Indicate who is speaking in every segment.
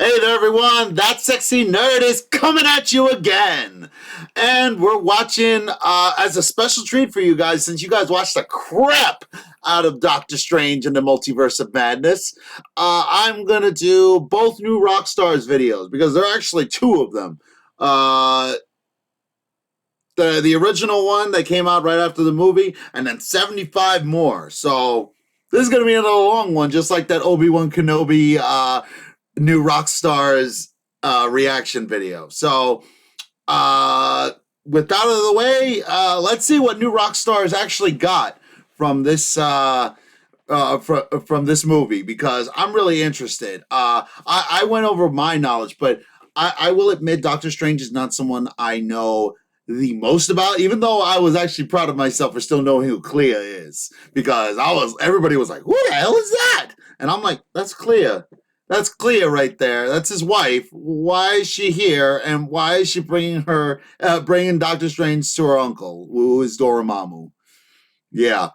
Speaker 1: Hey there, everyone. That sexy nerd is coming at you again. And we're watching as a special treat for you guys, since you guys watched the crap out of Doctor Strange and the Multiverse of Madness. I'm going to do both new Rockstars videos because there are actually two of them. The original one that came out right after the movie, and then 75 more. So this is going to be another long one, just like that Obi-Wan Kenobi new Rockstars reaction video. So with that out of the way, let's see what new Rockstars actually got from this from this movie, because I'm really interested. I went over my knowledge, but I will admit Doctor Strange is not someone I know the most about, even though I was actually proud of myself for still knowing who Clea is, because everybody was like, who the hell is that? And I'm like, that's Clea. That's Clea right there. That's his wife. Why is she here? And why is she bringing Doctor Strange to her uncle, who is Dormammu? Yeah.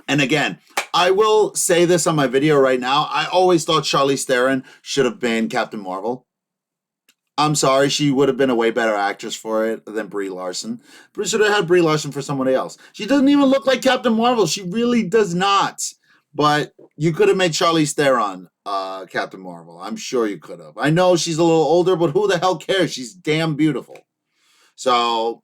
Speaker 1: And again, I will say this on my video right now. I always thought Charlize Theron should have been Captain Marvel. I'm sorry, she would have been a way better actress for it than Brie Larson. But should have had Brie Larson for somebody else. She doesn't even look like Captain Marvel. She really does not. But you could have made Charlize Theron Captain Marvel. I'm sure you could have. I know she's a little older, but who the hell cares? She's damn beautiful. So,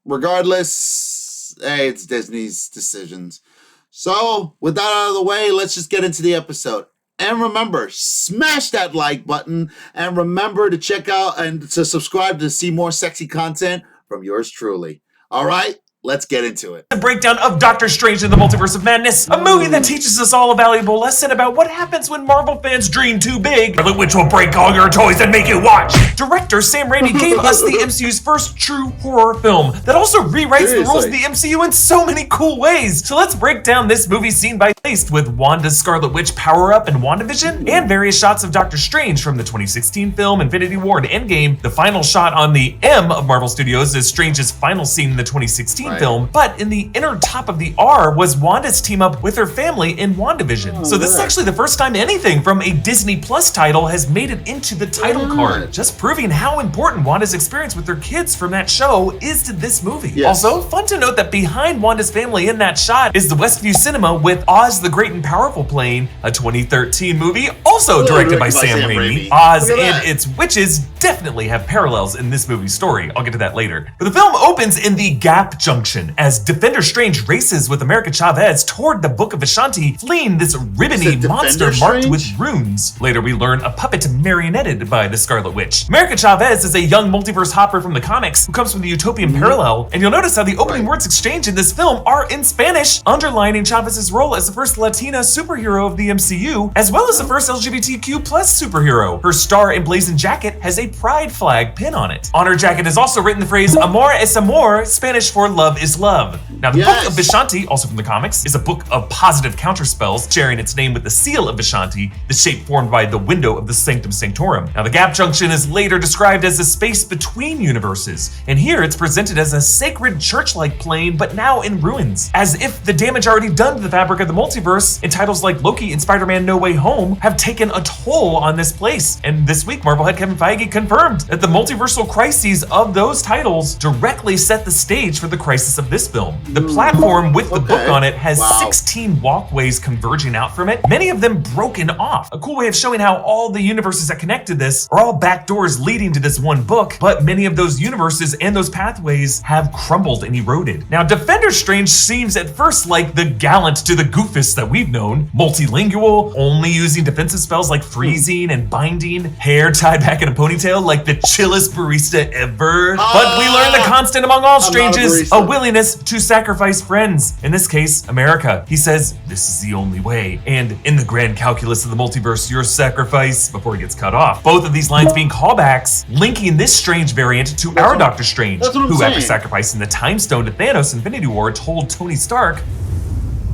Speaker 1: regardless, hey, it's Disney's decisions. So, with that out of the way, let's just get into the episode. And remember, smash that like button. And remember to check out and to subscribe to see more sexy content from yours truly. All right, let's get into it.
Speaker 2: The breakdown of Doctor Strange in the Multiverse of Madness, a movie that teaches us all a valuable lesson about what happens when Marvel fans dream too big, or the witch will break all your toys and make you watch. Director Sam Raimi gave us the MCU's first true horror film that also rewrites the rules of the MCU in so many cool ways. So let's break down this movie scene by scene, with Wanda's Scarlet Witch power-up in WandaVision, and various shots of Doctor Strange from the 2016 film Infinity War and Endgame. The final shot on the M of Marvel Studios is Strange's final scene in the 2016 film, but in the inner top of the R was Wanda's team up with her family in WandaVision. So this is actually the first time anything from a Disney Plus title has made it into the title card, just proving how important Wanda's experience with her kids from that show is to this movie. Yes. Also, fun to note that behind Wanda's family in that shot is the Westview Cinema with Oz the Great and Powerful playing, a 2013 movie also directed by Sam Raimi. Oz and its witches definitely have parallels in this movie's story. I'll get to that later. But the film opens in the Gap Junction as Defender Strange races with America Chavez toward the Book of Vishanti, fleeing this ribbony monster marked with runes. Later we learn a puppet marionetted by the Scarlet Witch. America Chavez is a young multiverse hopper from the comics who comes from the utopian parallel, and you'll notice how the opening words exchanged in this film are in Spanish, underlining Chavez's role as the first Latina superhero of the MCU, as well as the first LGBTQ plus superhero. Her star emblazoned jacket has a pride flag pin on it. On her jacket is also written the phrase Amor es amor, Spanish for love is love. Now the Book of Vishanti, also from the comics, is a book of positive counterspells, sharing its name with the seal of Vishanti, the shape formed by the window of the Sanctum Sanctorum. Now the Gap Junction is later described as a space between universes, and here it's presented as a sacred church-like plane, but now in ruins, as if the damage already done to the fabric of the multiverse in titles like Loki and Spider-Man No Way Home have taken a toll on this place. And this week, Marvel head Kevin Feige confirmed that the multiversal crises of those titles directly set the stage for the crisis of this film. The platform with the book on it has 16 walkways converging out from it, many of them broken off. A cool way of showing how all the universes that connect to this are all back doors leading to this one book, but many of those universes and those pathways have crumbled and eroded. Now, Defender Strange seems at first like the gallant to the goofus that we've known, multilingual, only using defensive spells like freezing and binding, hair tied back in a ponytail like the chillest barista ever. But we learn the constant among all Stranges, a willingness to sacrifice friends. In this case, America. He says, this is the only way. And in the grand calculus of the multiverse, your sacrifice, before he gets cut off. Both of these lines being callbacks, linking this Strange variant to our Doctor Strange, who after sacrificing the Time Stone to Thanos Infinity War told Tony Stark,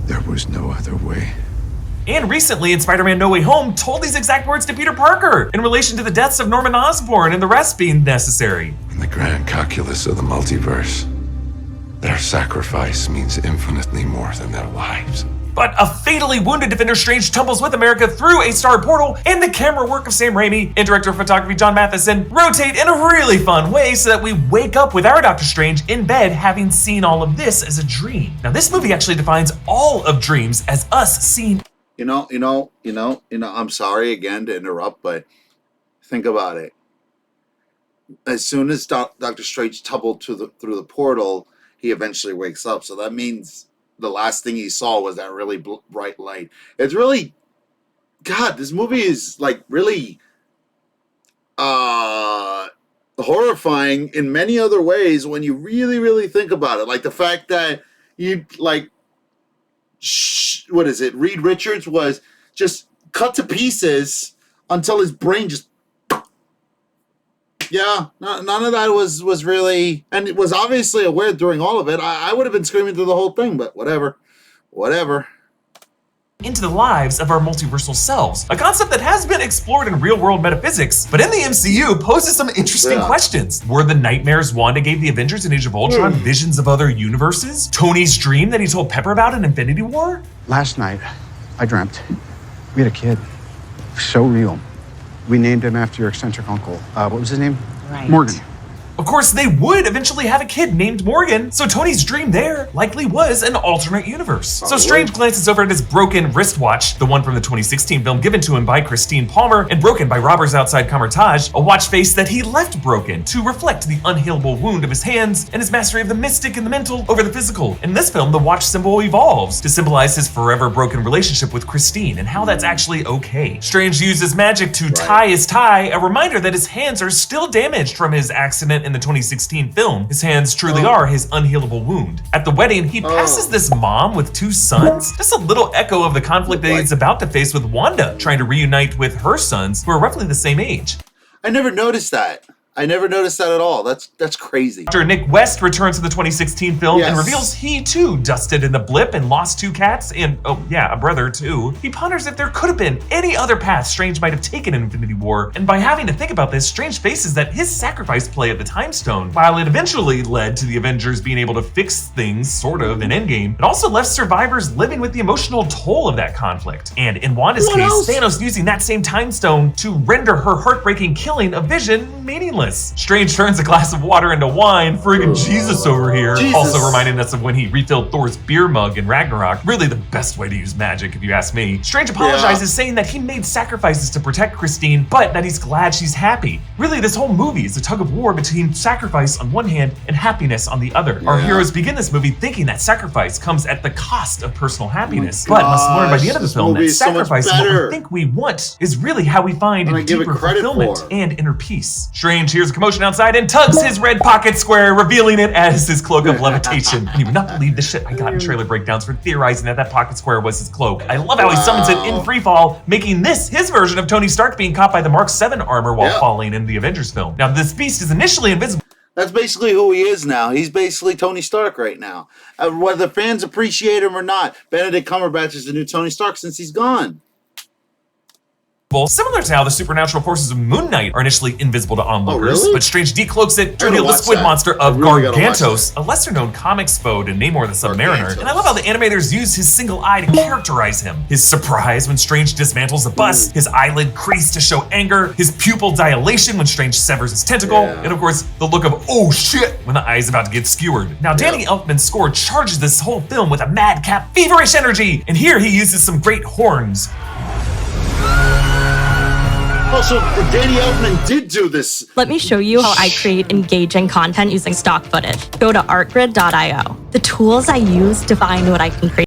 Speaker 3: there was no other way.
Speaker 2: And recently in Spider-Man No Way Home told these exact words to Peter Parker in relation to the deaths of Norman Osborn and the rest being necessary.
Speaker 3: In the grand calculus of the multiverse, their sacrifice means infinitely more than their lives.
Speaker 2: But a fatally wounded Defender Strange tumbles with America through a star portal, and the camera work of Sam Raimi and director of photography John Matheson rotate in a really fun way so that we wake up with our Doctor Strange in bed having seen all of this as a dream. Now this movie actually defines all of dreams as us seeing.
Speaker 1: I'm sorry again to interrupt, but think about it. As soon as Doctor Strange tumbled through the portal, he eventually wakes up. So that means the last thing he saw was that really bright light. It's really, God, this movie is like really horrifying in many other ways when you really, really think about it. Like the fact that Reed Richards was just cut to pieces until his brain just. Yeah, none of that was really, and it was obviously aware during all of it. I would have been screaming through the whole thing, but whatever.
Speaker 2: Into the lives of our multiversal selves, a concept that has been explored in real-world metaphysics, but in the MCU poses some interesting questions. Were the nightmares Wanda gave the Avengers in Age of Ultron visions of other universes? Tony's dream that he told Pepper about in Infinity War?
Speaker 4: Last night, I dreamt we had a kid. So real. We named him after your eccentric uncle. What was his name?
Speaker 5: Right.
Speaker 4: Morgan.
Speaker 2: Of course, they would eventually have a kid named Morgan, so Tony's dream there likely was an alternate universe. So Strange glances over at his broken wristwatch, the one from the 2016 film given to him by Christine Palmer and broken by robbers outside Camartage, a watch face that he left broken to reflect the unhealable wound of his hands and his mastery of the mystic and the mental over the physical. In this film, the watch symbol evolves to symbolize his forever broken relationship with Christine and how that's actually okay. Strange uses magic to tie his tie, a reminder that his hands are still damaged from his accident in the 2016 film. His hands truly are his unhealable wound. At the wedding, he passes this mom with 2 sons. Just a little echo of the conflict that he's about to face with Wanda, trying to reunite with her sons, who are roughly the same age.
Speaker 1: I never noticed that. I never noticed that at all. That's crazy.
Speaker 2: Dr. Nick West returns to the 2016 film and reveals he too dusted in the blip and lost 2 cats and, oh yeah, a brother too. He ponders if there could have been any other path Strange might have taken in Infinity War, and by having to think about this, Strange faces that his sacrifice play at the Time Stone, while it eventually led to the Avengers being able to fix things, sort of, in Endgame, it also left survivors living with the emotional toll of that conflict. And in Wanda's case, Thanos using that same Time Stone to render her heartbreaking killing of Vision meaningless. Strange turns a glass of water into wine, friggin' Jesus over here. Also reminding us of when he refilled Thor's beer mug in Ragnarok. Really the best way to use magic, if you ask me. Strange apologizes, saying that he made sacrifices to protect Christine, but that he's glad she's happy. Really, this whole movie is a tug of war between sacrifice on one hand and happiness on the other. Our heroes begin this movie thinking that sacrifice comes at the cost of personal happiness, but must learn by the end of the film that sacrifice and what we think we want is really how we find deeper fulfillment and inner peace. Strange hears a commotion outside and tugs his red pocket square, revealing it as his cloak of levitation. And you would not believe the shit I got in trailer breakdowns for theorizing that pocket square was his cloak. I love how he summons it in free fall, making this his version of Tony Stark being caught by the Mark 7 armor while falling in the Avengers film. Now, this beast is initially invisible.
Speaker 1: That's basically who he is now. He's basically Tony Stark right now. Whether fans appreciate him or not, Benedict Cumberbatch is the new Tony Stark since he's gone.
Speaker 2: Similar to how the supernatural forces of Moon Knight are initially invisible to onlookers, but Strange decloaks it to reveal the squid monster of Gargantos, a lesser-known comics foe to Namor the Submariner. And I love how the animators use his single eye to characterize him. His surprise when Strange dismantles the bus, his eyelid crease to show anger, his pupil dilation when Strange severs his tentacle, and of course, the look of oh shit when the eye is about to get skewered. Now, Danny Elfman's score charges this whole film with a madcap, feverish energy, and here he uses some great horns.
Speaker 1: Also, Danny Elfman did do this.
Speaker 5: Let me show you how I create engaging content using stock footage. Go to artgrid.io. The tools I use define what I can create.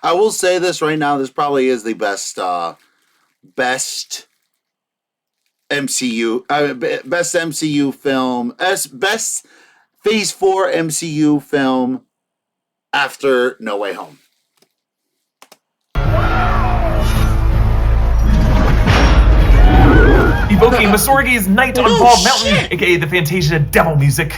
Speaker 1: I will say this right now, this probably is the best MCU film, best Phase 4 MCU film after No Way Home.
Speaker 2: Evoking Masorgi's Night on Bald Mountain, aka the Fantasia Devil music.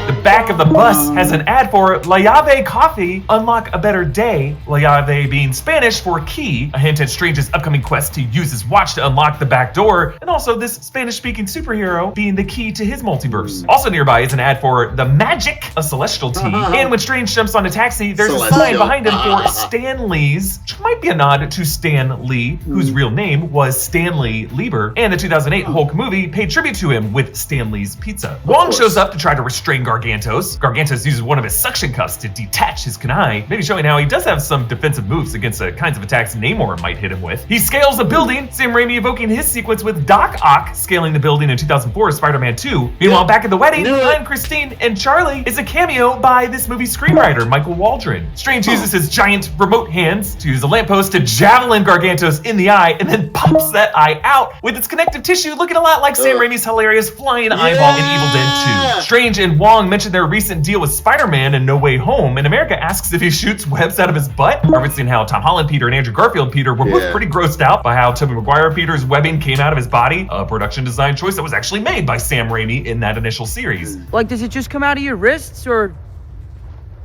Speaker 2: The back of the bus has an ad for La Llave Coffee, unlock a better day. La Llave being Spanish for key, a hint at Strange's upcoming quest to use his watch to unlock the back door, and also this Spanish-speaking superhero being the key to his multiverse. Also nearby is an ad for the magic of celestial tea, and when Strange jumps on a taxi, there's a sign behind him for Stan Lee's, which might be a nod to Stan Lee, whose real name was Stanley Lieber, and the 2008 Hulk movie paid tribute to him with Stan Lee's pizza. Wong shows up to try to restrain Gargantos. Gargantos uses one of his suction cuffs to detach his kunai, maybe showing how he does have some defensive moves against the kinds of attacks Namor might hit him with. He scales a building, Sam Raimi evoking his sequence with Doc Ock scaling the building in 2004 Spider-Man 2. Meanwhile, back at the wedding, behind Christine and Charlie is a cameo by this movie's screenwriter, Michael Waldron. Strange uses his giant remote hands to use a lamppost to javelin Gargantos in the eye and then pops that eye out with its connective tissue looking a lot like Sam Raimi's hilarious flying eyeball in Evil Dead 2. Strange and Wong mentioned their recent deal with Spider-Man and No Way Home, and America asks if he shoots webs out of his butt, referencing how Tom Holland Peter and Andrew Garfield Peter were both pretty grossed out by how Tobey Maguire Peter's webbing came out of his body, a production design choice that was actually made by Sam Raimi in that initial series.
Speaker 6: Like, does it just come out of your wrists, or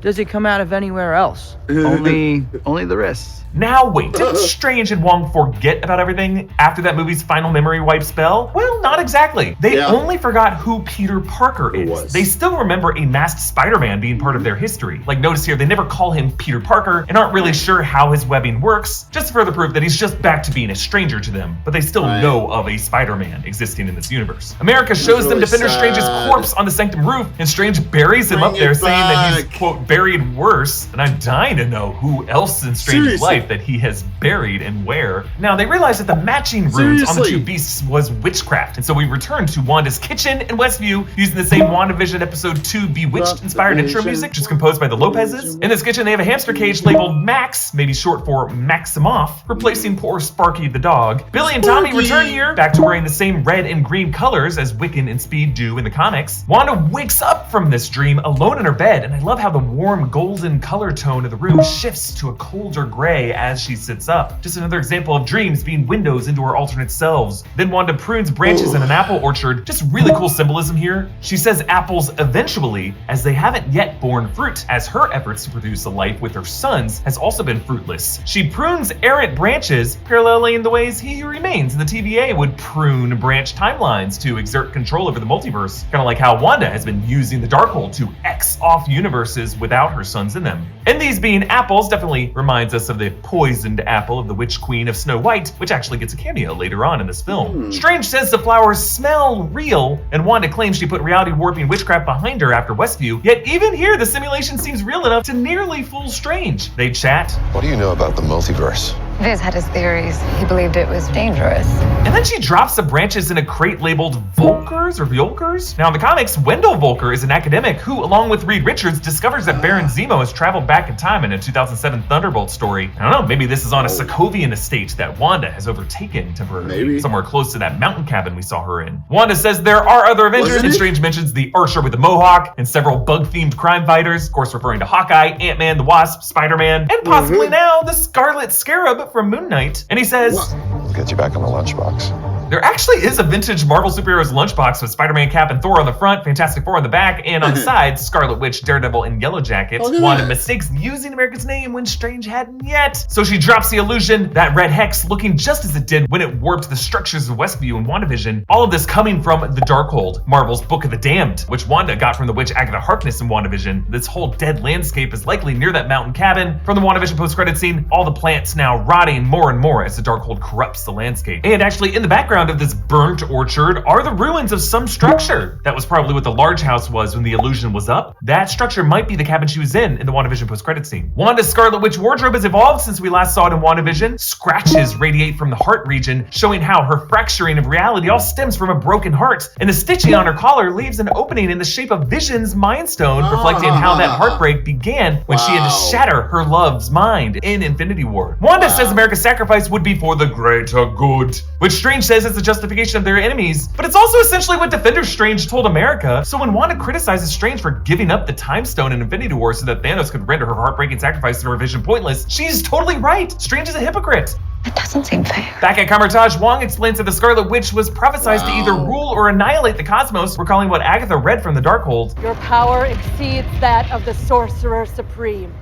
Speaker 6: does it come out of anywhere else?
Speaker 7: Only the wrists.
Speaker 2: Now wait, didn't Strange and Wong forget about everything after that movie's final memory wipe spell? Well, not exactly. They only forgot who Peter Parker is. They still remember a masked Spider-Man being part of their history. Like, notice here, they never call him Peter Parker and aren't really sure how his webbing works, just to further prove that he's just back to being a stranger to them, but they still know of a Spider-Man existing in this universe. America shows them Defender Strange's corpse on the Sanctum roof, and Strange buries him up there, saying that he's, quote, buried worse, and I'm dying to know who else in Strange's life that he has buried and where. Now, they realize that the matching runes on the two beasts was witchcraft, and so we return to Wanda's kitchen in Westview using the same WandaVision episode 2 Bewitched-inspired intro music, which is composed by the Lopez's. In this kitchen, they have a hamster cage labeled Max, maybe short for Maximoff, replacing poor Sparky the dog. Billy and Tommy return here, back to wearing the same red and green colors as Wiccan and Speed do in the comics. Wanda wakes up from this dream alone in her bed, and I love how the warm golden color tone of the room shifts to a colder gray as she sits up. Just another example of dreams being windows into her alternate selves. Then Wanda prunes branches in an apple orchard. Just really cool symbolism here. She says apples eventually, as they haven't yet borne fruit, as her efforts to produce a life with her sons has also been fruitless. She prunes errant branches, paralleling the ways He Who Remains in the TVA would prune branch timelines to exert control over the multiverse. Kind of like how Wanda has been using the Darkhold to X off universes without her sons in them. And these being apples definitely reminds us of the poisoned apple of the Witch Queen of Snow White, which actually gets a cameo later on in this film. Strange says the flowers smell real, and Wanda claims she put reality warping witchcraft behind her after Westview, yet even here the simulation seems real enough to nearly fool Strange. They chat.
Speaker 3: What do you know about the multiverse?
Speaker 8: Viz had his theories. He believed it was dangerous.
Speaker 2: And then she drops the branches in a crate labeled Volkers or Volkers. Now in the comics, Wendell Volker is an academic who, along with Reed Richards, discovers that Baron Zemo has traveled back in time in a 2007 Thunderbolt story. I don't know, maybe this is on a Sokovian estate that Wanda has overtaken temporarily, somewhere close to that mountain cabin we saw her in. Wanda says there are other Avengers, and Strange mentions the Archer with the Mohawk and several bug-themed crime fighters, of course referring to Hawkeye, Ant-Man, the Wasp, Spider-Man, and possibly now the Scarlet Scarab from Moon Knight. And he says,
Speaker 3: We'll get you back on the lunchbox.
Speaker 2: there actually is a vintage Marvel Superheroes lunchbox with Spider-Man, Cap, and Thor on the front, Fantastic Four on the back, and on the sides, Scarlet Witch, Daredevil, and Yellow Jacket. Wanda mistakes using America's name when Strange hadn't yet. So she drops the illusion, that red hex looking just as it did when it warped the structures of Westview and WandaVision. All of this coming from the Darkhold, Marvel's Book of the Damned, which Wanda got from the witch Agatha Harkness in WandaVision. This whole dead landscape is likely near that mountain cabin. From the WandaVision post-credit scene, all the plants now rotting more and more as the Darkhold corrupts the landscape. And actually in the background of this burnt orchard are the ruins of some structure. That was probably what the large house was when the illusion was up. That structure might be the cabin she was in the WandaVision post-credit scene. Wanda's Scarlet Witch wardrobe has evolved since we last saw it in WandaVision. Scratches radiate from the heart region, showing how her fracturing of reality all stems from a broken heart. And the stitching on her collar leaves an opening in the shape of Vision's Mind Stone, reflecting how that heartbreak began when she had to shatter her love's mind in Infinity War. Wanda says America's sacrifice would be for the greater good, which Strange says is the justification of their enemies, but it's also essentially what Defender Strange told America. So when Wanda criticizes Strange for giving up the Time Stone in Infinity War so that Thanos could render her heartbreaking sacrifice to her Vision pointless, she's totally right. Strange is a hypocrite.
Speaker 8: That doesn't seem fair.
Speaker 2: Back at Kamar-Taj, Wong explains that the Scarlet Witch was prophesized to either rule or annihilate the cosmos, recalling what Agatha read from the Darkhold.
Speaker 9: Your power exceeds that of the Sorcerer Supreme.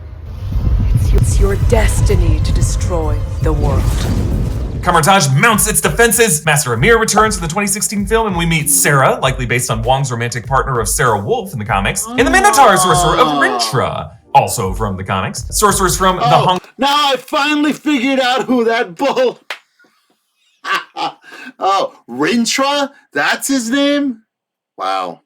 Speaker 9: It's your destiny to destroy the world.
Speaker 2: Kamar-Taj mounts its defenses. Master Amir returns in the 2016 film, and we meet Sarah, likely based on Wong's romantic partner of Sarah Wolf in the comics, and the Minotaur Sorcerer of Rintra, also from the comics. Sorcerers from the Hong...
Speaker 1: Now I finally figured out who that bull... Oh, Rintra? That's his name? Wow.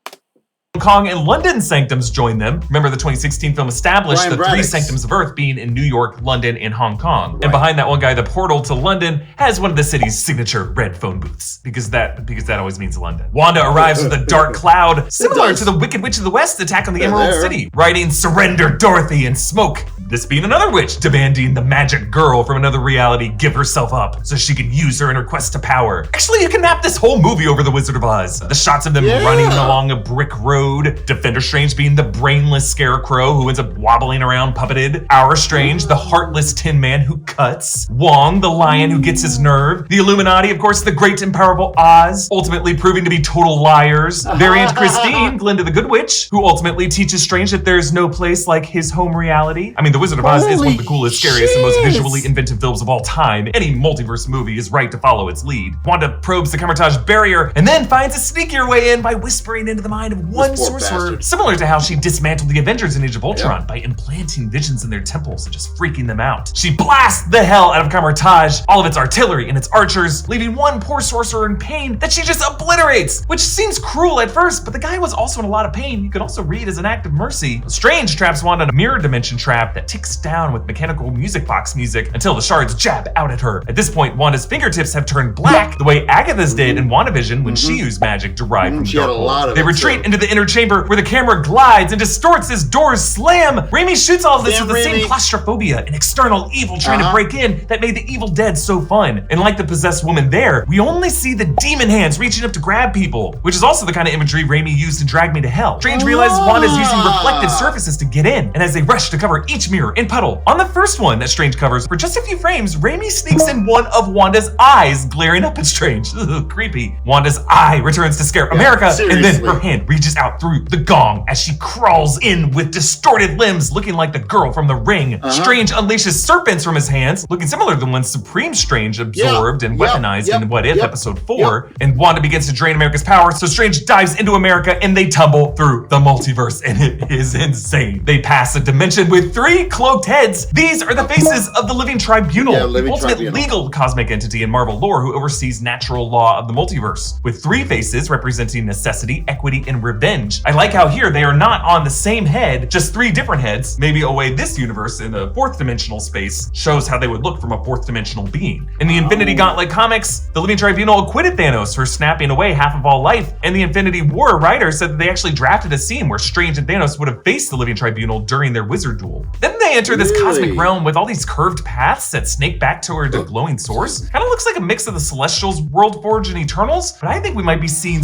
Speaker 2: Kong and London sanctums join them. Remember, the 2016 film established
Speaker 1: Ryan
Speaker 2: the
Speaker 1: Braddock's.
Speaker 2: 3 sanctums of Earth being in New York, London, and Hong Kong.
Speaker 1: Right.
Speaker 2: And behind that one guy, the portal to London has one of the city's signature red phone booths, because that always means London. Wanda arrives with a dark cloud, similar to the Wicked Witch of the West attack on the Emerald City, writing "Surrender, Dorothy," and smoke. This being another witch demanding the magic girl from another reality give herself up so she can use her in her quest to power. Actually, you can map this whole movie over The Wizard of Oz. The shots of them running along a brick road, Defender Strange being the brainless scarecrow who ends up wobbling around puppeted, Our Strange, the heartless tin man who cuts, Wong, the lion who gets his nerve, the Illuminati, of course, the great and powerful Oz, ultimately proving to be total liars, Variant Christine, Glinda the Good Witch, who ultimately teaches Strange that there's no place like his home reality. I mean, The Wizard of Oz is one of the coolest, scariest, and most visually inventive films of all time. Any multiverse movie is right to follow its lead. Wanda probes the Kamar-Taj barrier and then finds a sneakier way in by whispering into the mind of one sorcerer, similar to how she dismantled the Avengers in Age of Ultron by implanting visions in their temples and just freaking them out. She blasts the hell out of Kamar-Taj, all of its artillery and its archers, leaving one poor sorcerer in pain that she just obliterates, which seems cruel at first, but the guy was also in a lot of pain. You could also read as an act of mercy. Strange traps Wanda in a mirror dimension trap that ticks down with mechanical music box music until the shards jab out at her. At this point, Wanda's fingertips have turned black, the way Agatha's did in WandaVision when she used magic derived from Darkhold. They retreat into the inner chamber where the camera glides and distorts as doors slam. Raimi shoots all of this with the same claustrophobia and external evil trying to break in that made The Evil Dead so fun. And like the possessed woman there, we only see the demon hands reaching up to grab people, which is also the kind of imagery Raimi used in Drag Me to Hell. Strange realizes Wanda's using reflective surfaces to get in, and as they rush to cover each mirror and puddle, on the first one that Strange covers, for just a few frames, Raimi sneaks in one of Wanda's eyes glaring up at Strange. Creepy. Wanda's eye returns to scare America, and then her hand reaches out through the gong as she crawls in with distorted limbs looking like the girl from The Ring. Strange unleashes serpents from his hands, looking similar to the ones Supreme Strange absorbed and weaponized in What If episode 4. And Wanda begins to drain America's power, so Strange dives into America and they tumble through the multiverse, and it is insane. They pass a dimension with 3 cloaked heads. These are the faces of the Living Tribunal, ultimate legal cosmic entity in Marvel lore who oversees natural law of the multiverse, with 3 faces representing necessity, equity, and revenge. I like how here they are not on the same head, just 3 different heads. Maybe a way this universe in the 4th dimensional space shows how they would look from a 4th dimensional being. In the Infinity Gauntlet comics, the Living Tribunal acquitted Thanos for snapping away half of all life, and the Infinity War writer said that they actually drafted a scene where Strange and Thanos would have faced the Living Tribunal during their wizard duel. Then they enter this cosmic realm with all these curved paths that snake back toward a glowing source. Kind of looks like a mix of the Celestials, World Forge, and Eternals, but I think we might be seeing...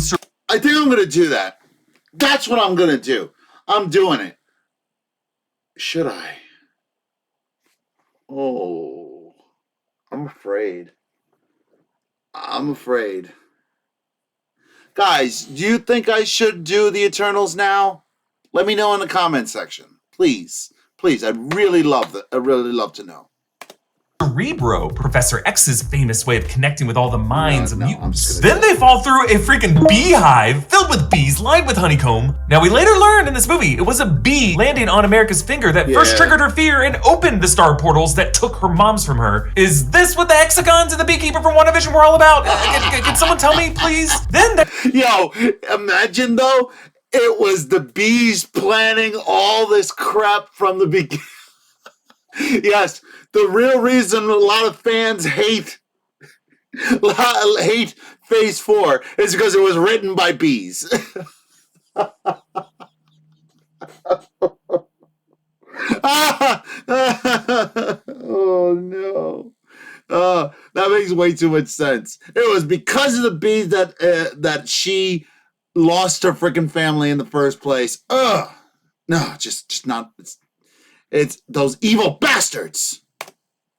Speaker 1: I think I'm gonna do that. That's what I'm gonna do. I'm doing it. Should I? Oh, I'm afraid. I'm afraid. Guys, do you think I should do the Eternals now? Let me know in the comment section. Please. Please, I'd really love that. I'd really love to know.
Speaker 2: Cerebro, Professor X's famous way of connecting with all the minds of mutants. Then they fall through a freaking beehive filled with bees lined with honeycomb. Now we later learned in this movie it was a bee landing on America's finger that first triggered her fear and opened the star portals that took her moms from her. Is this what the hexagons and the beekeeper from WandaVision were all about? Can someone tell me, please?
Speaker 1: Yo, imagine though, it was the bees planning all this crap from the beginning. Yes, the real reason a lot of fans hate Phase 4 is because it was written by bees. Oh no. That makes way too much sense. It was because of the bees that she lost her freaking family in the first place. No, just not. It's those evil bastards.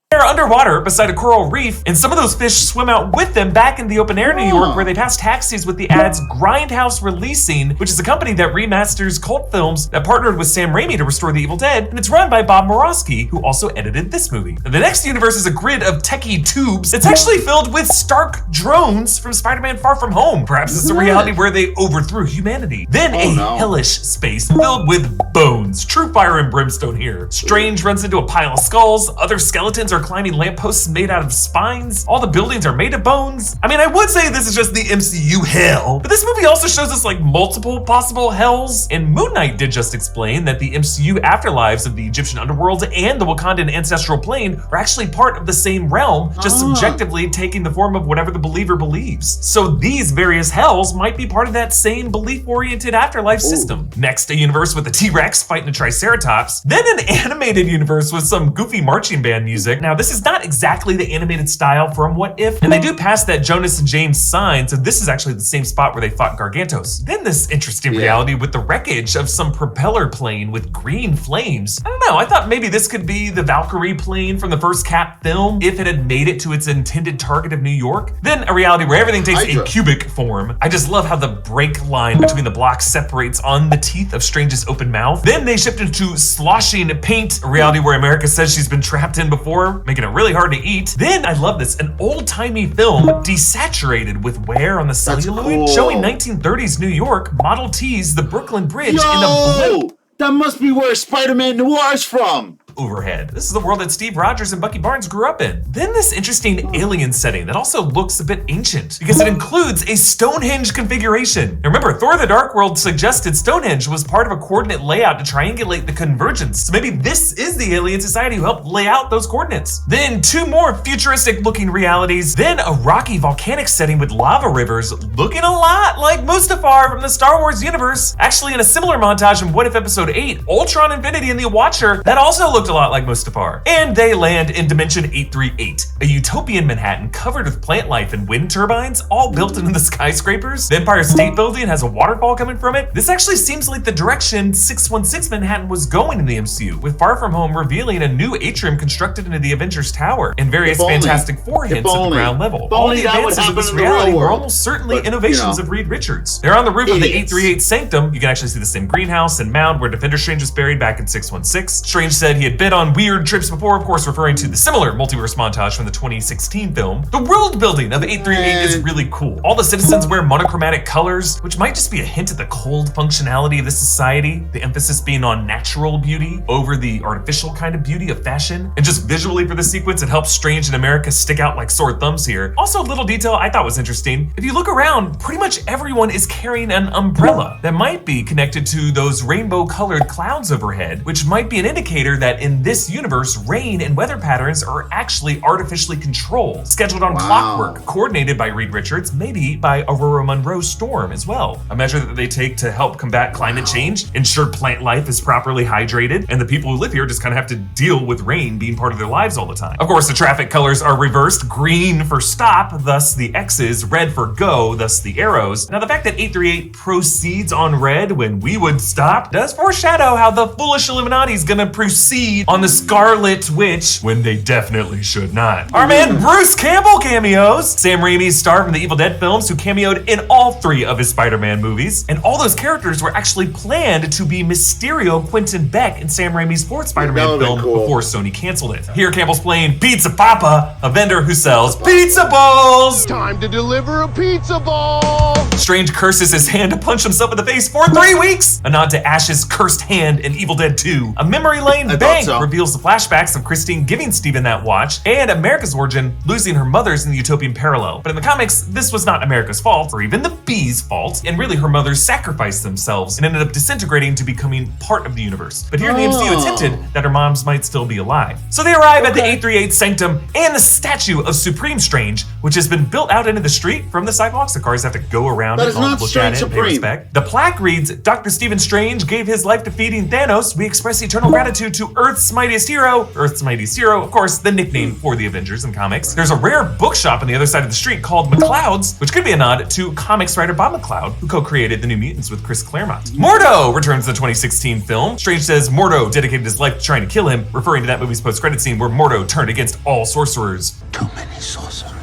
Speaker 2: They're underwater beside a coral reef, and some of those fish swim out with them back in the open air New York, where they pass taxis with the ads Grindhouse Releasing, which is a company that remasters cult films that partnered with Sam Raimi to restore The Evil Dead, and it's run by Bob Murawski, who also edited this movie. And the next universe is a grid of techie tubes that's actually filled with Stark drones from Spider-Man Far From Home. Perhaps it's a reality where they overthrew humanity. Then a hellish space filled with bones. True fire and brimstone here. Strange runs into a pile of skulls, other skeletons are climbing lampposts made out of spines. All the buildings are made of bones. I mean, I would say this is just the MCU hell, but this movie also shows us like multiple possible hells. And Moon Knight did just explain that the MCU afterlives of the Egyptian underworld and the Wakandan ancestral plane are actually part of the same realm, just subjectively taking the form of whatever the believer believes. So these various hells might be part of that same belief-oriented afterlife system. Next, a universe with a T-Rex fighting a Triceratops. Then an animated universe with some goofy marching band music. Now, this is not exactly the animated style from What If, and they do pass that Jonas and James sign, so this is actually the same spot where they fought Gargantos. Then this interesting reality with the wreckage of some propeller plane with green flames. I don't know, I thought maybe this could be the Valkyrie plane from the first Cap film if it had made it to its intended target of New York. Then a reality where everything takes a cubic form. I just love how the break line between the blocks separates on the teeth of Strange's open mouth. Then they shift into sloshing paint, a reality where America says she's been trapped in before, making it really hard to eat. Then, I love this, an old-timey film desaturated with wear on the celluloid, showing 1930s New York, Model T's, the Brooklyn Bridge, and a blimp.
Speaker 1: That must be where Spider-Man Noir's from.
Speaker 2: Overhead. This is the world that Steve Rogers and Bucky Barnes grew up in. Then this interesting alien setting that also looks a bit ancient because it includes a Stonehenge configuration. Now remember, Thor the Dark World suggested Stonehenge was part of a coordinate layout to triangulate the convergence. So maybe this is the alien society who helped lay out those coordinates. Then two more futuristic looking realities. Then a rocky volcanic setting with lava rivers looking a lot like Mustafar from the Star Wars universe. Actually, in a similar montage in What If Episode 8, Ultron Infinity and the Watcher, that also looked a lot like Mustafar. And they land in Dimension 838, a utopian Manhattan covered with plant life and wind turbines, all built into the skyscrapers. The Empire State Building has a waterfall coming from it. This actually seems like the direction 616 Manhattan was going in the MCU, with Far From Home revealing a new atrium constructed into the Avengers Tower, and various Fantastic Four hints at the ground level. All the advances of this reality were almost certainly innovations of Reed Richards. They're on the roof of the 838 Sanctum. You can actually see the same greenhouse and mound where Defender Strange was buried back in 616. Strange said he had been on weird trips before, of course referring to the similar multiverse montage from the 2016 film. The world building of 838 is really cool. All the citizens wear monochromatic colors, which might just be a hint at the cold functionality of this society, the emphasis being on natural beauty over the artificial kind of beauty of fashion. And just visually for the sequence, it helps Strange and America stick out like sore thumbs here. Also, a little detail I thought was interesting. If you look around, pretty much everyone is carrying an umbrella that might be connected to those rainbow colored clouds overhead, which might be an indicator that in this universe, rain and weather patterns are actually artificially controlled, scheduled on clockwork, coordinated by Reed Richards, maybe by Aurora Monroe's storm as well. A measure that they take to help combat climate change, ensure plant life is properly hydrated, and the people who live here just kind of have to deal with rain being part of their lives all the time. Of course, the traffic colors are reversed, green for stop, thus the X's, red for go, thus the arrows. Now, the fact that 838 proceeds on red when we would stop does foreshadow how the foolish Illuminati is gonna proceed on the Scarlet Witch when they definitely should not. Our man Bruce Campbell cameos. Sam Raimi's star from the Evil Dead films, who cameoed in all 3 of his Spider-Man movies. And all those characters were actually planned to be Mysterio, Quentin Beck in Sam Raimi's 4th Spider-Man film before Sony canceled it. Here Campbell's playing Pizza Papa, a vendor who sells pizza balls.
Speaker 10: Time to deliver a pizza ball.
Speaker 2: Strange curses his hand to punch himself in the face for 3 weeks. A nod to Ash's cursed hand in Evil Dead 2. A memory lane bank reveals the flashbacks of Christine giving Steven that watch, and America's origin losing her mothers in the utopian parallel. But in the comics, this was not America's fault, or even the Bee's fault, and really her mothers sacrificed themselves and ended up disintegrating to becoming part of the universe. But here in the MCU, it's hinted that her moms might still be alive. So they arrive at the 838 Sanctum and the statue of Supreme Strange, which has been built out into the street from the sidewalks. The cars have to go around and look at it and pay respect. The plaque reads, Dr. Stephen Strange gave his life defeating Thanos. We express eternal gratitude to Earth Earth's mightiest hero, of course, the nickname for the Avengers in comics. There's a rare bookshop on the other side of the street called McCloud's, which could be a nod to comics writer Bob McCloud, who co-created the New Mutants with Chris Claremont. Mordo returns to the 2016 film. Strange says Mordo dedicated his life to trying to kill him, referring to that movie's post-credit scene where Mordo turned against all sorcerers.
Speaker 1: Too many sorcerers.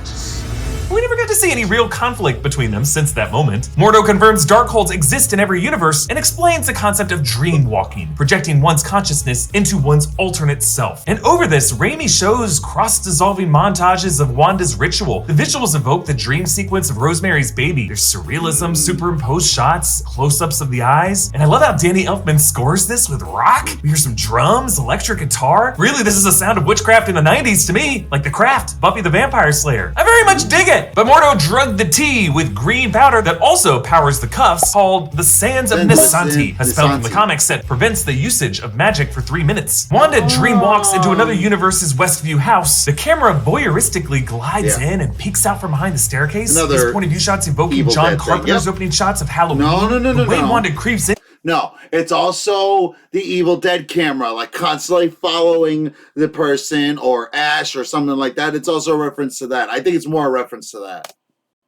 Speaker 2: We never got to see any real conflict between them since that moment. Mordo confirms Darkholds exist in every universe and explains the concept of dream walking, projecting one's consciousness into one's alternate self. And over this, Raimi shows cross-dissolving montages of Wanda's ritual. The visuals evoke the dream sequence of Rosemary's Baby. There's surrealism, superimposed shots, close-ups of the eyes. And I love how Danny Elfman scores this with rock. We hear some drums, electric guitar. Really, this is the sound of witchcraft in the 90s to me, like The Craft, Buffy the Vampire Slayer. I very much dig it. But Mordo drugged the tea with green powder that also powers the cuffs, called the Sands of Nisanti, a spell from the comics that prevents the usage of magic for 3 minutes. Wanda dreamwalks into another universe's Westview house. The camera voyeuristically glides in and peeks out from behind the staircase. These point of view shots evoking John Carpenter's opening shots of Halloween. The way Wanda creeps in.
Speaker 1: No, it's also the Evil Dead camera, like constantly following the person, or Ash or something like that. It's also a reference to that. I think it's more a reference to that.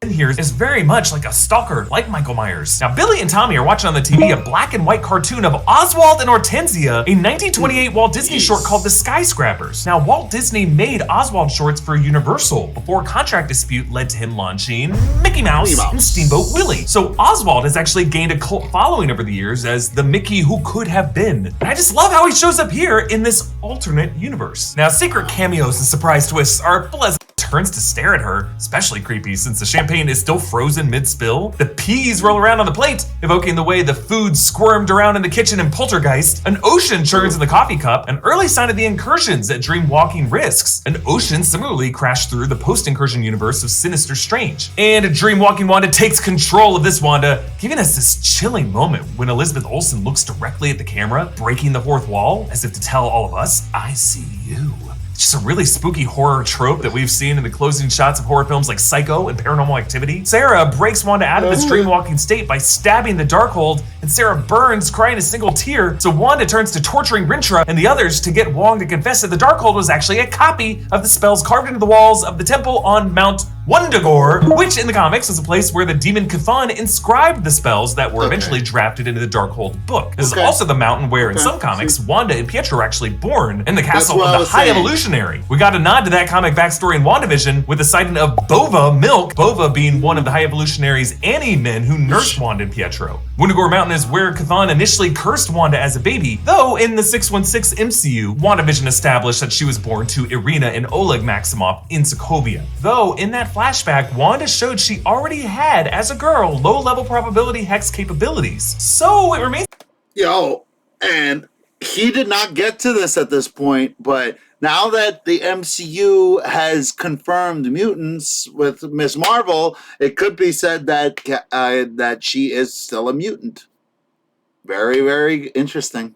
Speaker 2: Here is very much like a stalker, like Michael Myers. Now, Billy and Tommy are watching on the TV a black and white cartoon of Oswald and Hortensia, a 1928 Walt Disney short called The Skyscrapers. Now, Walt Disney made Oswald shorts for Universal before a contract dispute led to him launching Mickey Mouse and Steamboat Willie. So Oswald has actually gained a cult following over the years as the Mickey who could have been. And I just love how he shows up here in this alternate universe. Now, secret cameos and surprise twists are pleasant. Turns to stare at her, especially creepy since the champagne is still frozen mid-spill. The peas roll around on the plate, evoking the way the food squirmed around in the kitchen in Poltergeist. An ocean churns in the coffee cup, an early sign of the incursions that dream walking risks. An ocean similarly crashed through the post-incursion universe of Sinister Strange. And dream walking Wanda takes control of this Wanda, giving us this chilling moment when Elizabeth Olsen looks directly at the camera, breaking the fourth wall, as if to tell all of us, I see you. It's just a really spooky horror trope that we've seen in the closing shots of horror films like Psycho and Paranormal Activity. Sarah breaks Wanda out of this dreamwalking state by stabbing the Darkhold, and Sarah burns, crying a single tear. So Wanda turns to torturing Rintrah and the others to get Wong to confess that the Darkhold was actually a copy of the spells carved into the walls of the temple on Mount Wundagore, which in the comics was a place where the demon Chthon inscribed the spells that were eventually drafted into the Darkhold book. This is also the mountain where, in some comics, Wanda and Pietro are actually born, and the castle of the High Evolutionary. We got a nod to that comic backstory in WandaVision with the sighting of Bova Milk, Bova being one of the High Evolutionary's Annie-men who nursed Wanda and Pietro. Wundagore Mountain is where Chthon initially cursed Wanda as a baby, though in the 616 MCU, WandaVision established that she was born to Irina and Oleg Maximoff in Sokovia. Though in that flashback, Wanda showed she already had, as a girl, low-level probability hex capabilities. So it remains—
Speaker 1: and he did not get to this at this point, but now that the MCU has confirmed mutants with Ms. Marvel, it could be said that that she is still a mutant. Very, very interesting.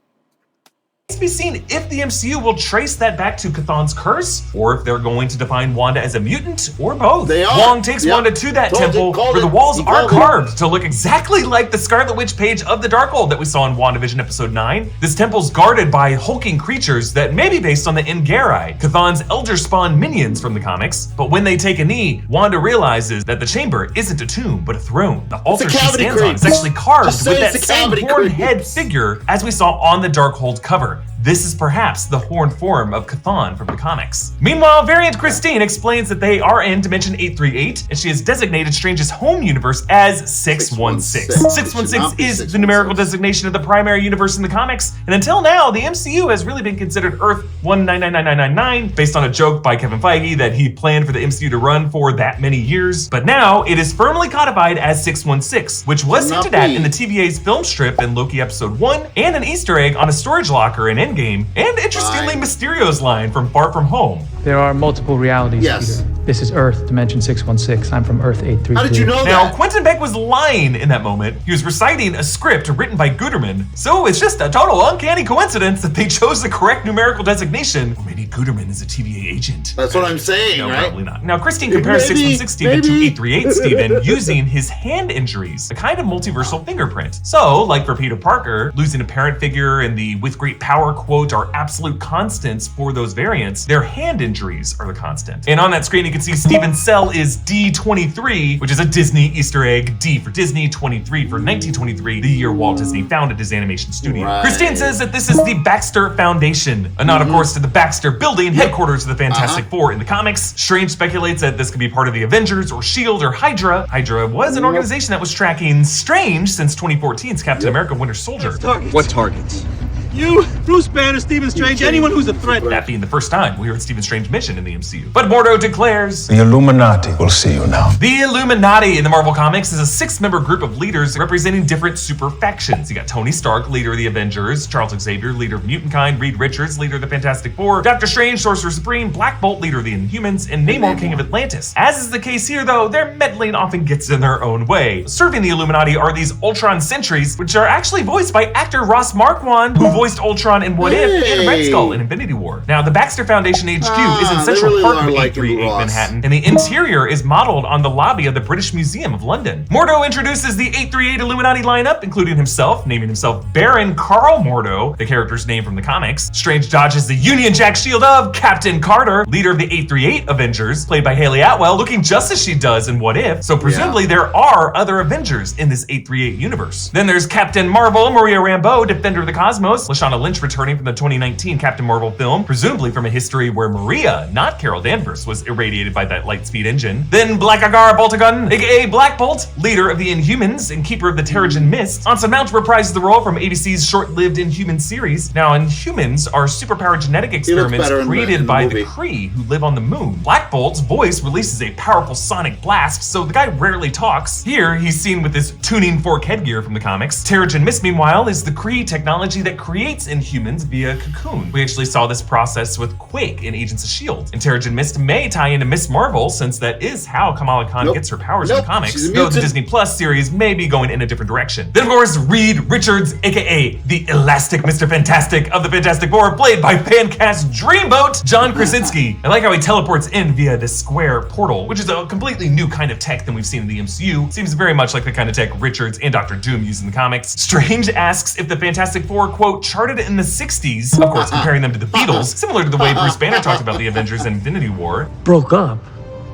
Speaker 2: to be seen if the MCU will trace that back to Chthon's curse, or if they're going to define Wanda as a mutant, or both.
Speaker 1: They are.
Speaker 2: Wong takes Wanda to that temple where the walls are carved to look exactly like the Scarlet Witch page of the Darkhold that we saw in WandaVision episode 9. This temple's guarded by hulking creatures that may be based on the N'Garai, Chthon's elder spawn minions from the comics. But when they take a knee, Wanda realizes that the chamber isn't a tomb, but a throne. The altar she stands on is actually carved with that same horned head figure as we saw on the Darkhold cover. This is perhaps the horned form of Chthon from the comics. Meanwhile, Variant Christine explains that they are in Dimension 838, and she has designated Strange's home universe as 616. 616 is the numerical designation of the primary universe in the comics, and until now, the MCU has really been considered Earth 19999999, based on a joke by Kevin Feige that he planned for the MCU to run for that many years. But now, it is firmly codified as 616, which was hinted at in the TVA's film strip in Loki episode 1, and an Easter egg on a storage locker in Endgame, and interestingly, Mysterio's line from Far From Home.
Speaker 6: There are multiple realities,
Speaker 1: yes.
Speaker 6: Peter.
Speaker 11: This is Earth, Dimension 616. I'm from Earth 833.
Speaker 1: How did you know
Speaker 2: Now,
Speaker 1: that?
Speaker 2: Quentin Beck was lying in that moment. He was reciting a script written by Guterman. So it's just a total uncanny coincidence that they chose the correct numerical designation. Or maybe Guterman is a TVA agent.
Speaker 1: That's what I'm saying,
Speaker 2: No,
Speaker 1: right?
Speaker 2: probably not. Now, Christine compares 616 Steven to 838 Steven using his hand injuries, a kind of multiversal fingerprint. So, like for Peter Parker, losing a parent figure and the with great power quote are absolute constants for those variants, their hand injuries are the constant. And on that screen, you can see Steven's cell is D23, which is a Disney Easter egg. D for Disney, 23 for 1923, the year Walt Disney founded his animation studio.
Speaker 1: Right.
Speaker 2: Christine says that this is the Baxter Foundation, a nod, of course, to the Baxter Building, headquarters of the Fantastic Four in the comics. Strange speculates that this could be part of the Avengers or S.H.I.E.L.D. or Hydra. Hydra was an organization that was tracking Strange since 2014's Captain America Winter Soldier.
Speaker 10: What targets?
Speaker 12: You, Bruce Banner, Stephen Strange, anyone who's a threat.
Speaker 2: That being the first time we heard Stephen Strange's mission in the MCU. But Mordo declares,
Speaker 3: The Illuminati will see you now.
Speaker 2: the Illuminati in the Marvel Comics is a 6-member group of leaders representing different super factions. You got Tony Stark, leader of the Avengers, Charles Xavier, leader of Mutant Kind, Reed Richards, leader of the Fantastic Four, Doctor Strange, Sorcerer Supreme, Black Bolt, leader of the Inhumans, and Namor, King of Atlantis. As is the case here, though, their meddling often gets in their own way. Serving the Illuminati are these Ultron sentries, which are actually voiced by actor Ross Marquand, who voiced Ultron in What If and Red Skull in Infinity War. Now, the Baxter Foundation HQ is in Central
Speaker 1: really
Speaker 2: Park
Speaker 1: are
Speaker 2: of
Speaker 1: liking
Speaker 2: 838
Speaker 1: Ross.
Speaker 2: Manhattan, and the interior is modeled on the lobby of the British Museum of London. Mordo introduces the 838 Illuminati lineup, including himself, naming himself Baron Carl Mordo, the character's name from the comics. Strange dodges the Union Jack shield of Captain Carter, leader of the 838 Avengers, played by Haley Atwell, looking just as she does in What If. So presumably there are other Avengers in this 838 universe. Then there's Captain Marvel, Maria Rambeau, Defender of the Cosmos, Lashana Lynch returning from the 2019 Captain Marvel film, presumably from a history where Maria, not Carol Danvers, was irradiated by that Lightspeed engine. Then Black Agar Boltagun, aka Black Bolt, leader of the Inhumans and keeper of the Terrigen Mist. Anson Mount reprises the role from ABC's short-lived Inhuman series. Now, Inhumans are superpowered genetic experiments
Speaker 1: better in
Speaker 2: created
Speaker 1: the
Speaker 2: by
Speaker 1: movie.
Speaker 2: the Kree who live on the moon. Black Bolt's voice releases a powerful sonic blast, so the guy rarely talks. Here, he's seen with this tuning fork headgear from the comics. Terrigen Mist, meanwhile, is the Kree technology that creates Inhumans via cocoon. We actually saw this process with Quake in Agents of S.H.I.E.L.D. And Terrigen Mist may tie into Miss Marvel, since that is how Kamala Khan gets her powers in the comics,
Speaker 1: she's a
Speaker 2: though the
Speaker 1: mutant.
Speaker 2: Disney Plus series may be going in a different direction. Then, of course, Reed Richards, aka the Elastic Mr. Fantastic of the Fantastic Four, played by fan-cast Dreamboat John Krasinski. I like how he teleports in via this square portal, which is a completely new kind of tech than we've seen in the MCU. Seems very much like the kind of tech Richards and Dr. Doom use in the comics. Strange asks if the Fantastic Four, quote, charted in the 60s, of course, comparing them to the Beatles, similar to the way Bruce Banner talked about the Avengers in Infinity War.
Speaker 12: Broke up?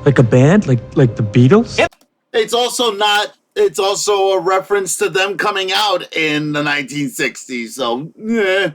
Speaker 12: Like a band? Like the Beatles?
Speaker 1: It's also not. It's also a reference to them coming out in the 1960s. So, yeah.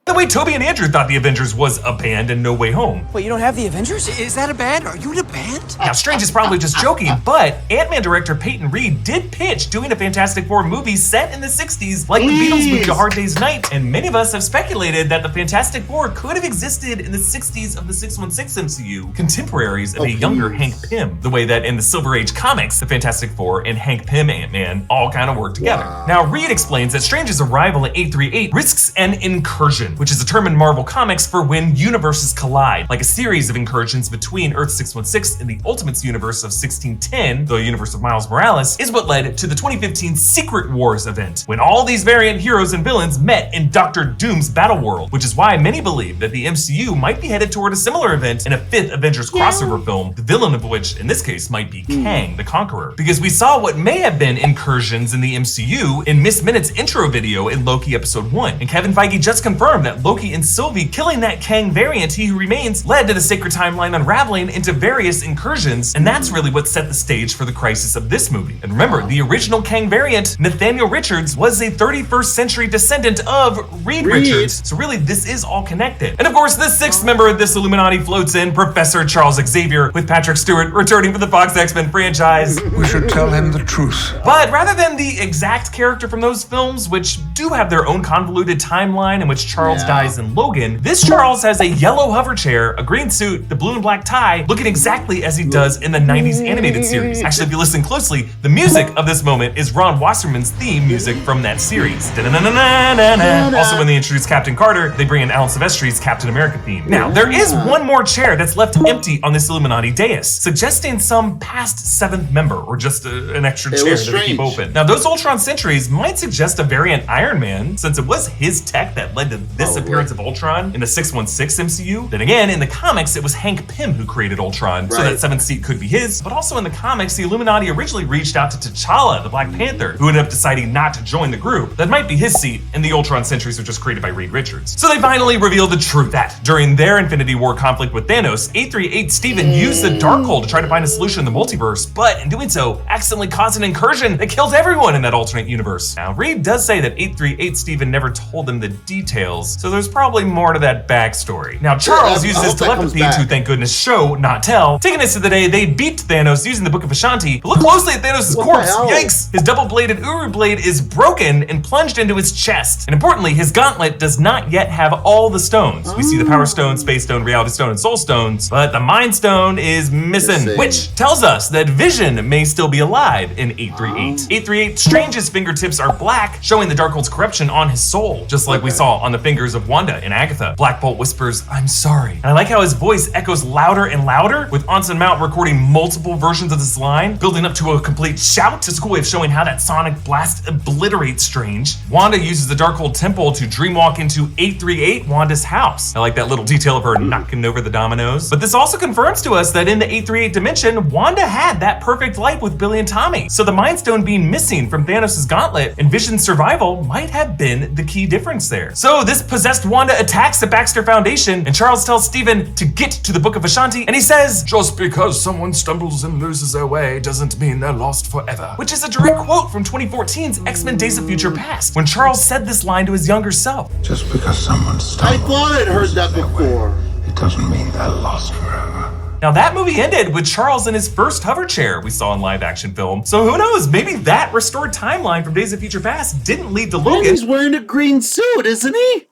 Speaker 2: The way Toby and Andrew thought the Avengers was a band in No Way Home.
Speaker 12: Wait, you don't have the Avengers? Is that a band? Are you in a band?
Speaker 2: Now, Strange is probably just joking, but Ant-Man director Peyton Reed did pitch doing a Fantastic Four movie set in the 60s, like the Beatles movie A Hard Day's Night, and many of us have speculated that the Fantastic Four could have existed in the 60s of the 616 MCU, contemporaries of a younger Hank Pym, the way that in the Silver Age comics, the Fantastic Four and Hank Pym Ant-Man all kind of work together. Now, Reed explains that Strange's arrival at 838 risks an incursion, which is a term in Marvel Comics for when universes collide, like a series of incursions between Earth 616 and the Ultimates universe of 1610, the universe of Miles Morales, is what led to the 2015 Secret Wars event, when all these variant heroes and villains met in Doctor Doom's battle world, which is why many believe that the MCU might be headed toward a similar event in a 5th Avengers crossover film, the villain of which, in this case, might be Kang the Conqueror. Because we saw what may have been incursions in the MCU in Miss Minute's intro video in Loki Episode 1, and Kevin Feige just confirmed that Loki and Sylvie killing that Kang variant, He Who Remains, led to the sacred timeline unraveling into various incursions, and that's really what set the stage for the crisis of this movie. And remember, the original Kang variant, Nathaniel Richards, was a 31st century descendant of Reed Richards, so really this is all connected. And of course, the 6th member of this Illuminati floats in, Professor Charles Xavier, with Patrick Stewart returning for the Fox X-Men franchise.
Speaker 3: We should tell him the truth.
Speaker 2: But rather than the exact character from those films, which do have their own convoluted timeline in which Charles Charles dies in Logan, this Charles has a yellow hover chair, a green suit, the blue and black tie, looking exactly as he does in the 90s animated series. Actually, if you listen closely, the music of this moment is Ron Wasserman's theme music from that series. Also, when they introduce Captain Carter, they bring in Alan Silvestri's Captain America theme. Now, there is one more chair that's left empty on this Illuminati dais, suggesting some past 7th member, or just an extra chair that they keep open. Now, those Ultron sentries might suggest a variant Iron Man, since it was his tech that led to this appearance of Ultron in the 616 MCU. Then again, in the comics, it was Hank Pym who created Ultron, so that 7th seat could be his. But also in the comics, the Illuminati originally reached out to T'Challa, the Black Panther, who ended up deciding not to join the group. That might be his seat, and the Ultron sentries were just created by Reed Richards. So they finally revealed the truth that during their Infinity War conflict with Thanos, 838 Stephen used the Darkhold to try to find a solution in the multiverse, but in doing so, accidentally caused an incursion that killed everyone in that alternate universe. Now, Reed does say that 838 Stephen never told them the details, so there's probably more to that backstory. Now, Charles uses his telepathy to, thank goodness, show, not tell. Taking us to the day they beat Thanos using the Book of Ashanti, but look closely at Thanos' corpse. Yikes! His double-bladed Uru blade is broken and plunged into his chest. And importantly, his gauntlet does not yet have all the stones. We see the Power Stone, Space Stone, Reality Stone, and Soul Stones, but the Mind Stone is missing, which tells us that Vision may still be alive in 838. 838 Strange's fingertips are black, showing the Darkhold's corruption on his soul, just like we saw on the fingers of Wanda and Agatha. Black Bolt whispers, "I'm sorry." And I like how his voice echoes louder and louder, with Anson Mount recording multiple versions of this line, building up to a complete shout. It's a cool way of showing how that sonic blast obliterates Strange. Wanda uses the Darkhold Temple to dreamwalk into 838, Wanda's house. I like that little detail of her knocking over the dominoes. But this also confirms to us that in the 838 dimension, Wanda had that perfect life with Billy and Tommy. So the Mind Stone being missing from Thanos' gauntlet and Vision's survival might have been the key difference there. So this possessed Wanda attacks the Baxter Foundation, and Charles tells Stephen to get to the Book of Ashanti, and he says, "Just because someone stumbles and loses their way doesn't mean they're lost forever." Which is a direct quote from 2014's X-Men Days of Future Past, when Charles said this line to his younger self.
Speaker 3: Just because someone stumbles,
Speaker 1: I thought I'd heard that before.
Speaker 3: It doesn't mean they're lost forever.
Speaker 2: Now that movie ended with Charles in his first hover chair we saw in live action film. So who knows, maybe that restored timeline from Days of Future Past didn't lead to Logan.
Speaker 1: And he's wearing a green suit, isn't he?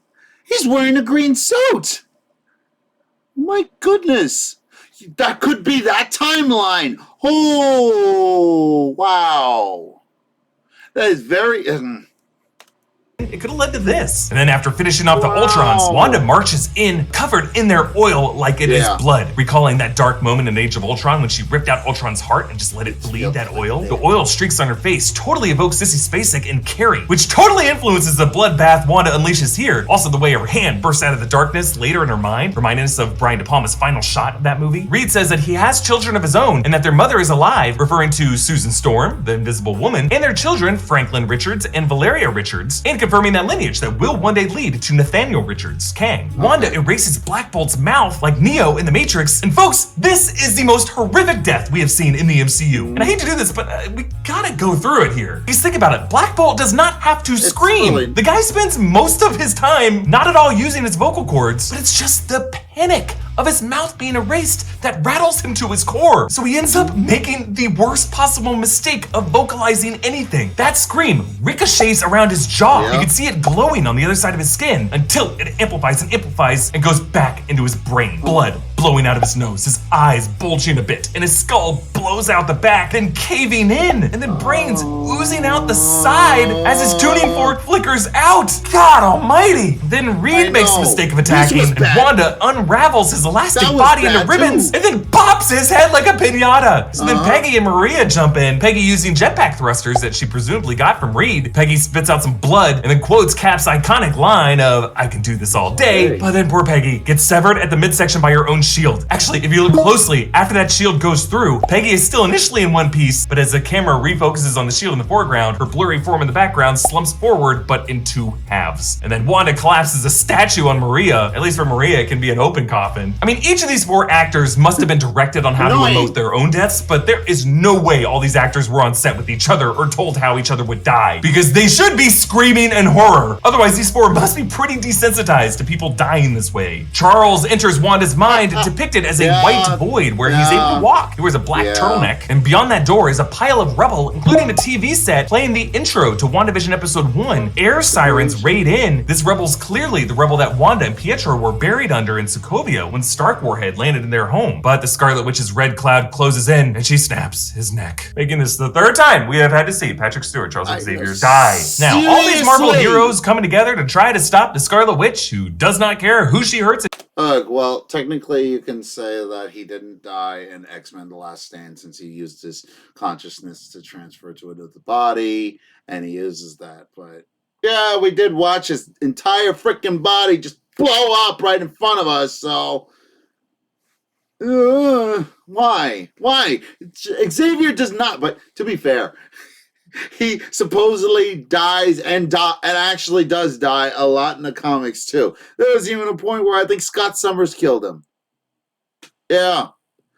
Speaker 1: He's wearing a green suit. My goodness. That could be that timeline. Oh, wow. That is very...
Speaker 2: It could have led to this. And then after finishing off the Ultrons, Wanda marches in, covered in their oil like it is blood, recalling that dark moment in Age of Ultron when she ripped out Ultron's heart and just let it bleed that oil. The oil streaks on her face totally evokes Sissy Spacek and Carrie, which totally influences the bloodbath Wanda unleashes here. Also the way her hand bursts out of the darkness later in her mind, reminding us of Brian De Palma's final shot of that movie. Reed says that he has children of his own and that their mother is alive, referring to Susan Storm, the Invisible Woman, and their children, Franklin Richards and Valeria Richards, and confirming that lineage that will one day lead to Nathaniel Richards, Kang. Wanda erases Black Bolt's mouth like Neo in The Matrix, and folks, this is the most horrific death we have seen in the MCU. And I hate to do this, but we gotta go through it here. Because think about it, Black Bolt does not have to scream. Silly. The guy spends most of his time not at all using his vocal cords, but it's just the panic of his mouth being erased that rattles him to his core. So he ends up making the worst possible mistake of vocalizing anything. That scream ricochets around his jaw. You can see it glowing on the other side of his skin until it amplifies and goes back into his brain. Blood blowing out of his nose, his eyes bulging a bit, and his skull blows out the back, then caving in, and then brains oozing out the side as his tuning fork flickers out. God almighty! Then Reed makes the mistake of attacking, and Wanda unravels his elastic body into ribbons, and then pops his head like a piñata. So then Peggy and Maria jump in, Peggy using jetpack thrusters that she presumably got from Reed. Peggy spits out some blood, and then quotes Cap's iconic line of, "I can do this all day," but then poor Peggy gets severed at the midsection by her own shield. Actually, if you look closely, after that shield goes through, Peggy is still initially in one piece, but as the camera refocuses on the shield in the foreground, her blurry form in the background slumps forward, but in two halves. And then Wanda collapses a statue on Maria. At least for Maria, it can be an open coffin. I mean, each of these four actors must have been directed on how to emote their own deaths, but there is no way all these actors were on set with each other or told how each other would die, because they should be screaming in horror. Otherwise, these four must be pretty desensitized to people dying this way. Charles enters Wanda's mind, depicted as a white void where he's able to walk. He wears a black turtleneck turtleneck. And beyond that door is a pile of rubble, including a TV set playing the intro to WandaVision episode 1. Air sirens raid in. This rubble's clearly the rubble that Wanda and Pietro were buried under in Sokovia when Stark Warhead landed in their home. But the Scarlet Witch's red cloud closes in and she snaps his neck, making this the third time we have had to see Patrick Stewart, Charles Xavier, die. Now, all these Marvel heroes coming together to try to stop the Scarlet Witch, who does not care who she hurts.
Speaker 1: Well, technically you can say that he didn't die in X-Men The Last Stand, since he used his consciousness to transfer to another body, and he uses that. But yeah, we did watch his entire freaking body just blow up right in front of us, so why? Xavier does not, but to be fair, he supposedly dies and actually does die a lot in the comics too. There was even a point where I think Scott Summers killed him. Yeah.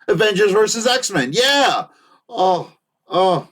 Speaker 1: Avengers versus X-Men. Yeah. Oh.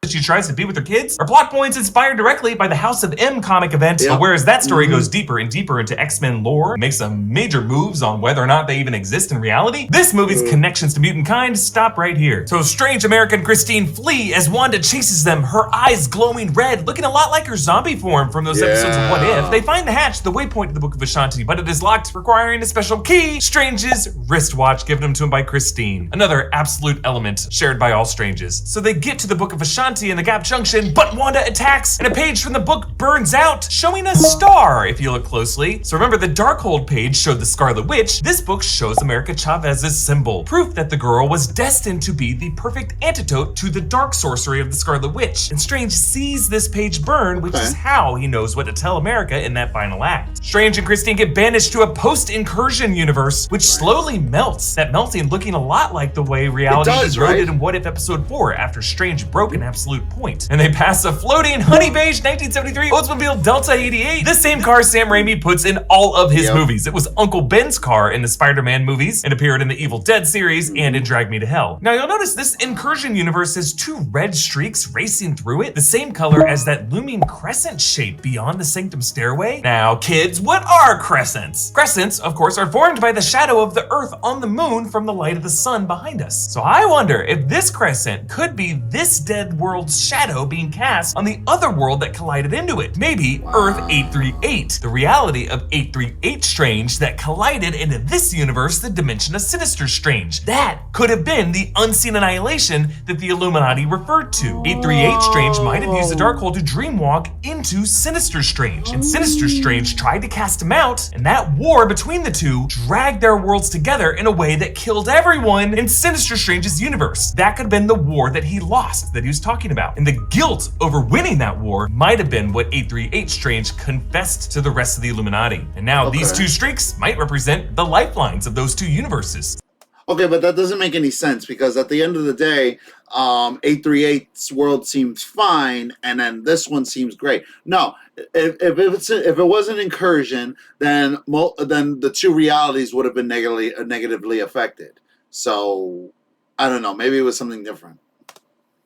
Speaker 2: She tries to be with her kids are plot points inspired directly by the House of M comic event. But whereas that story goes deeper and deeper into X-Men lore, makes some major moves on whether or not they even exist in reality, this movie's connections to mutant kind stop right here. So Strange, America, and Christine flee as Wanda chases them, her eyes glowing red, looking a lot like her zombie form from those episodes of What If. They find the hatch, the waypoint to the Book of Ashanti, but it is locked, requiring a special key, Strange's wristwatch given to him by Christine. Another absolute element shared by all Stranges. So they get to the Book of Ashanti in the Gap Junction, but Wanda attacks and a page from the book burns out, showing a star if you look closely. So remember, the Darkhold page showed the Scarlet Witch. This book shows America Chavez's symbol, proof that the girl was destined to be the perfect antidote to the dark sorcery of the Scarlet Witch. And Strange sees this page burn, which is how he knows what to tell America in that final act. Strange and Christine get banished to a post-incursion universe, which slowly melts. That melting looking a lot like the way reality eroded in What If episode 4 after Strange broke an absolute point. And they pass a floating honey beige 1973 Oldsmobile Delta 88. This same car Sam Raimi puts in all of his movies. It was Uncle Ben's car in the Spider-Man movies and appeared in the Evil Dead series and in Drag Me to Hell. Now you'll notice this incursion universe has two red streaks racing through it, the same color as that looming crescent shape beyond the Sanctum stairway. Now kids, what are crescents? Crescents, of course, are formed by the shadow of the Earth on the moon from the light of the sun behind us. So I wonder if this crescent could be this dead world's shadow being cast on the other world that collided into it. Maybe Earth 838, the reality of 838 Strange that collided into this universe, the dimension of Sinister Strange. That could have been the unseen annihilation that the Illuminati referred to. 838 Strange might have used the Darkhold to dreamwalk into Sinister Strange, and Sinister Strange tried to cast him out, and that war between the two dragged their worlds together in a way that killed everyone in Sinister Strange's universe. That could have been the war that he lost, that he was talking about. And the guilt over winning that war might have been what 838 Strange confessed to the rest of the Illuminati. And now these two streaks might represent the lifelines of those two universes.
Speaker 1: Okay, but that doesn't make any sense, because at the end of the day, 838's world seems fine, and then this one seems great. No, if it was an incursion, then the two realities would have been negatively affected. So I don't know. Maybe it was something different.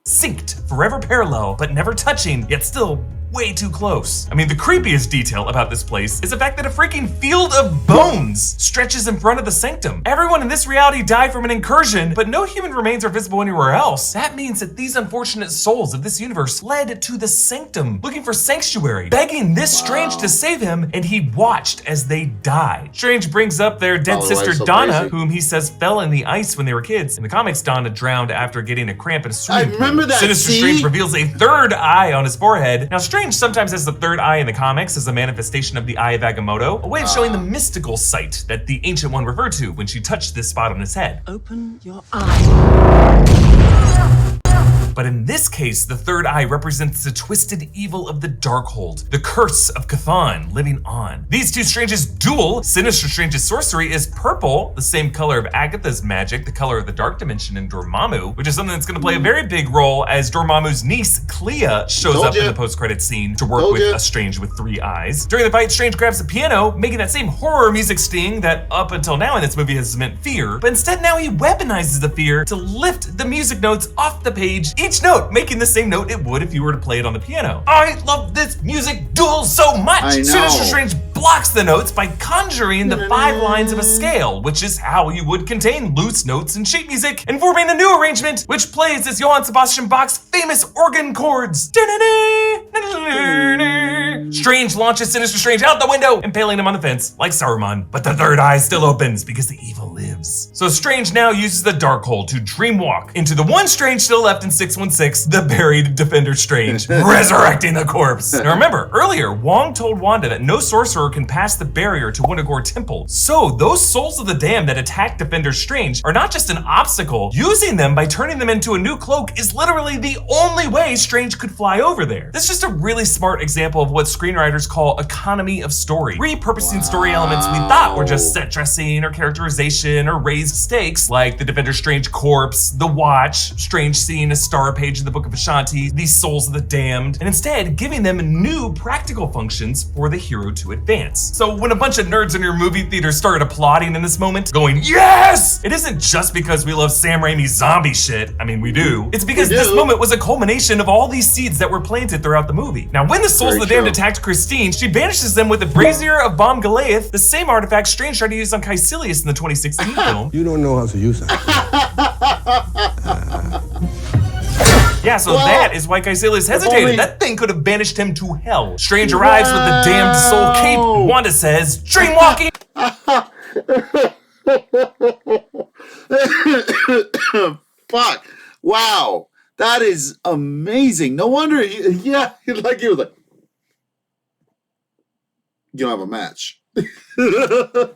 Speaker 2: Synced, forever parallel, but never touching, yet still way too close. I mean, the creepiest detail about this place is the fact that a freaking field of bones stretches in front of the sanctum. Everyone in this reality died from an incursion, but no human remains are visible anywhere else. That means that these unfortunate souls of this universe fled to the sanctum, looking for sanctuary, begging this Strange to save him, and he watched as they died. Strange brings up their dead sister Donna, whom he says fell in the ice when they were kids. In the comics, Donna drowned after getting a cramp in a swimming pool.
Speaker 1: I remember that.
Speaker 2: Sinister Strange reveals a third eye on his forehead. Now, Strange sometimes has the third eye in the comics as a manifestation of the Eye of Agamotto, a way of showing the mystical sight that the Ancient One referred to when she touched this spot on his head.
Speaker 9: Open your eyes.
Speaker 2: But in this case, the third eye represents the twisted evil of the Darkhold, the curse of Chthon living on. These two Stranges duel. Sinister Strange's sorcery is purple, the same color of Agatha's magic, the color of the Dark Dimension in Dormammu, which is something that's going to play a very big role as Dormammu's niece, Clea, shows up in the post-credit scene to work with a Strange with three eyes. During the fight, Strange grabs the piano, making that same horror music sting that up until now in this movie has meant fear, but instead now he weaponizes the fear to lift the music notes off the page, each note making the same note it would if you were to play it on the piano. I love this music duel so much!
Speaker 1: I know.
Speaker 2: Sinister Strange blocks the notes by conjuring the 5 lines of a scale, which is how you would contain loose notes in sheet music, and forming a new arrangement which plays as Johann Sebastian Bach's famous organ chords. Strange launches Sinister Strange out the window, impaling him on the fence like Saruman. But the third eye still opens because the evil lives. So Strange now uses the Darkhold to dreamwalk into the one Strange still left in 616, the buried Defender Strange, resurrecting the corpse. Now remember, earlier, Wong told Wanda that no sorcerer can pass the barrier to Wundagore Temple. So those souls of the damned that attack Defender Strange are not just an obstacle. Using them by turning them into a new cloak is literally the only way Strange could fly over there. This is just a really smart example of what screenwriters call economy of story, repurposing story elements we thought were just set dressing or characterization or raised stakes, like the Defender Strange corpse, the watch, Strange seeing a star page in the Book of Ashanti, these souls of the damned, and instead giving them new practical functions for the hero to advance. So when a bunch of nerds in your movie theater started applauding in this moment, going, yes! It isn't just because we love Sam Raimi's zombie shit. I mean, we do. It's because this moment was a culmination of all these seeds that were planted throughout the movie. Now, when the souls of the damned attacked Christine, she banishes them with the brazier of Bomb Goliath, the same artifact Strange tried to use on Caecilius in the 2016 film.
Speaker 3: You don't know how to use it.
Speaker 2: Yeah, so that is why Caecilius hesitated. That thing could have banished him to hell. Strange arrives with the damned soul cape. Wanda says, dreamwalking.
Speaker 1: Fuck. Wow. That is amazing. No wonder, like he was like, you don't have a match.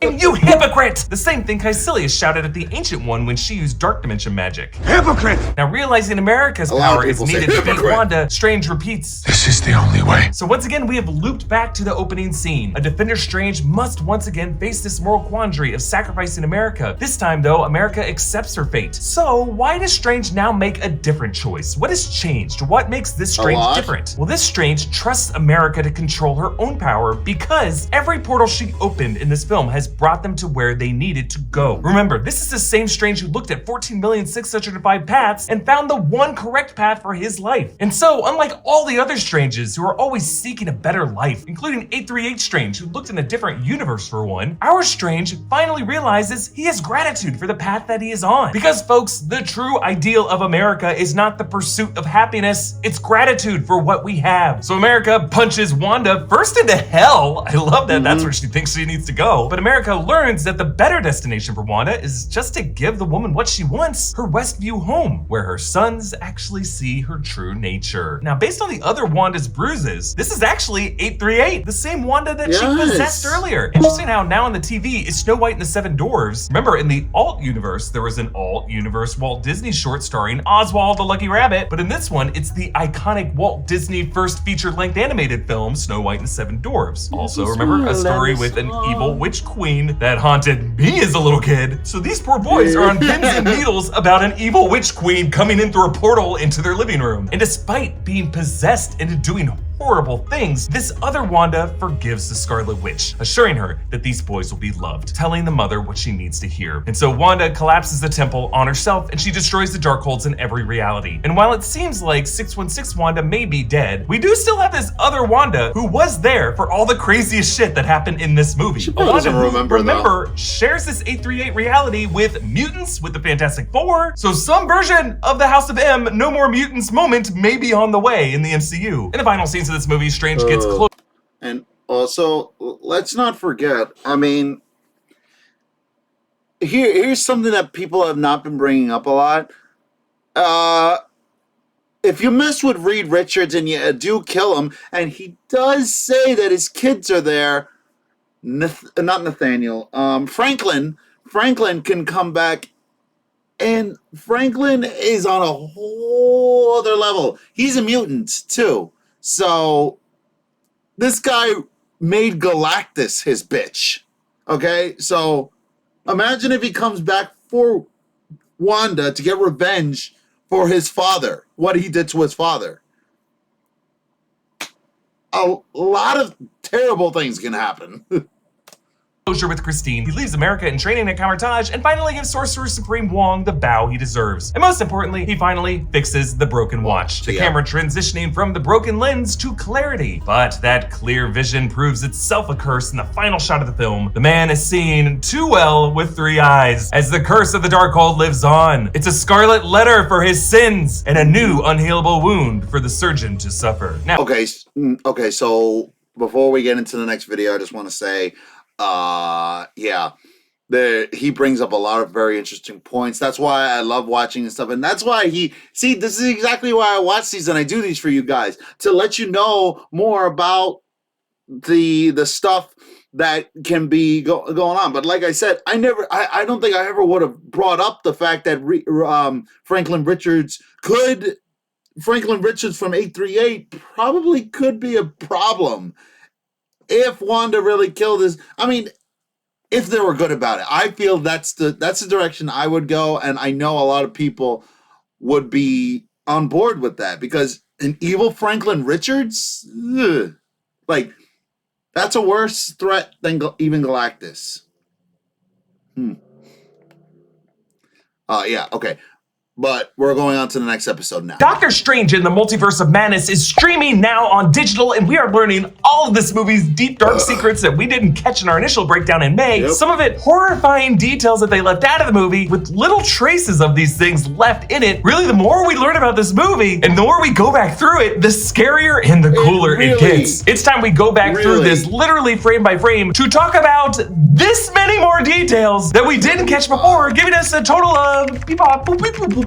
Speaker 2: You hypocrite! The same thing Caecilius shouted at the Ancient One when she used Dark Dimension magic.
Speaker 3: Hypocrite!
Speaker 2: Now realizing America's power is needed to beat Wanda, Strange repeats,
Speaker 3: This is the only way.
Speaker 2: So once again, we have looped back to the opening scene. A Defender Strange must once again face this moral quandary of sacrificing America. This time though, America accepts her fate. So why does Strange now make a different choice? What has changed? What makes this Strange different? Well, this Strange trusts America to control her own power because every portal she opened in this film has brought them to where they needed to go. Remember, this is the same Strange who looked at 14,605 paths and found the one correct path for his life. And so, unlike all the other Stranges who are always seeking a better life, including 838 Strange, who looked in a different universe for one, our Strange finally realizes he has gratitude for the path that he is on. Because folks, the true ideal of America is not the pursuit of happiness, it's gratitude for what we have. So America punches Wanda first into hell. I love that that's where she thinks she needs to go. But America learns that the better destination for Wanda is just to give the woman what she wants, her Westview home, where her sons actually see her true nature. Now, based on the other Wanda's bruises, this is actually 838, the same Wanda that she possessed earlier. Interesting how now on the TV is Snow White and the Seven Dwarfs. Remember, in the alt universe, there was an alt universe Walt Disney short starring Oswald the Lucky Rabbit, but in this one, it's the iconic Walt Disney first feature-length animated film, Snow White and the Seven Dwarfs. Also, remember, a story with an evil witch queen that haunted me as a little kid. So these poor boys are on pins and needles about an evil witch queen coming in through a portal into their living room. And despite being possessed into doing horrible things, this other Wanda forgives the Scarlet Witch, assuring her that these boys will be loved, telling the mother what she needs to hear. And so Wanda collapses the temple on herself and she destroys the Darkholds in every reality. And while it seems like 616 Wanda may be dead, we do still have this other Wanda who was there for all the craziest shit that happened in this movie. A Wanda who, remember, shares this 838 reality with mutants, with the Fantastic Four. So some version of the House of M, no more mutants moment may be on the way in the MCU. In the final scenes of this movie, Strange gets close.
Speaker 1: And also, let's not forget, I mean, here's something that people have not been bringing up a lot. If you mess with Reed Richards and you do kill him, and he does say that his kids are there, not Nathaniel, Franklin can come back, and Franklin is on a whole other level. He's a mutant, too. So, this guy made Galactus his bitch. Okay? So, imagine if he comes back for Wanda to get revenge for his father, what he did to his father. A lot of terrible things can happen.
Speaker 2: closure with Christine, he leaves America in training at Camartage, and finally gives Sorcerer Supreme Wong the bow he deserves. And most importantly, he finally fixes the broken watch. The camera transitioning from the broken lens to clarity. But that clear vision proves itself a curse in the final shot of the film. The man is seeing too well with 3 eyes, as the curse of the Darkhold lives on. It's a scarlet letter for his sins, and a new unhealable wound for the surgeon to suffer. Now,
Speaker 1: okay, so before we get into the next video, I just want to say, he brings up a lot of very interesting points. That's why I love watching and stuff. And that's why this is exactly why I watch these and I do these for you guys, to let you know more about the stuff that can be going on. But like I said, I don't think I ever would have brought up the fact that Franklin Richards from 838 probably could be a problem if Wanda really killed his. I mean, if they were good about it, I feel that's the direction I would go, and I know a lot of people would be on board with that, because an evil Franklin Richards, like, that's a worse threat than even Galactus. Okay. But we're going on to the next episode now.
Speaker 2: Doctor Strange in the Multiverse of Madness is streaming now on digital, and we are learning all of this movie's deep, dark secrets that we didn't catch in our initial breakdown in May.
Speaker 1: Yep.
Speaker 2: Some of it horrifying details that they left out of the movie, with little traces of these things left in it. Really, the more we learn about this movie, and the more we go back through it, the scarier and the cooler it gets. It's time we go back through this, literally frame by frame, to talk about this many more details that we didn't catch before, giving us a total of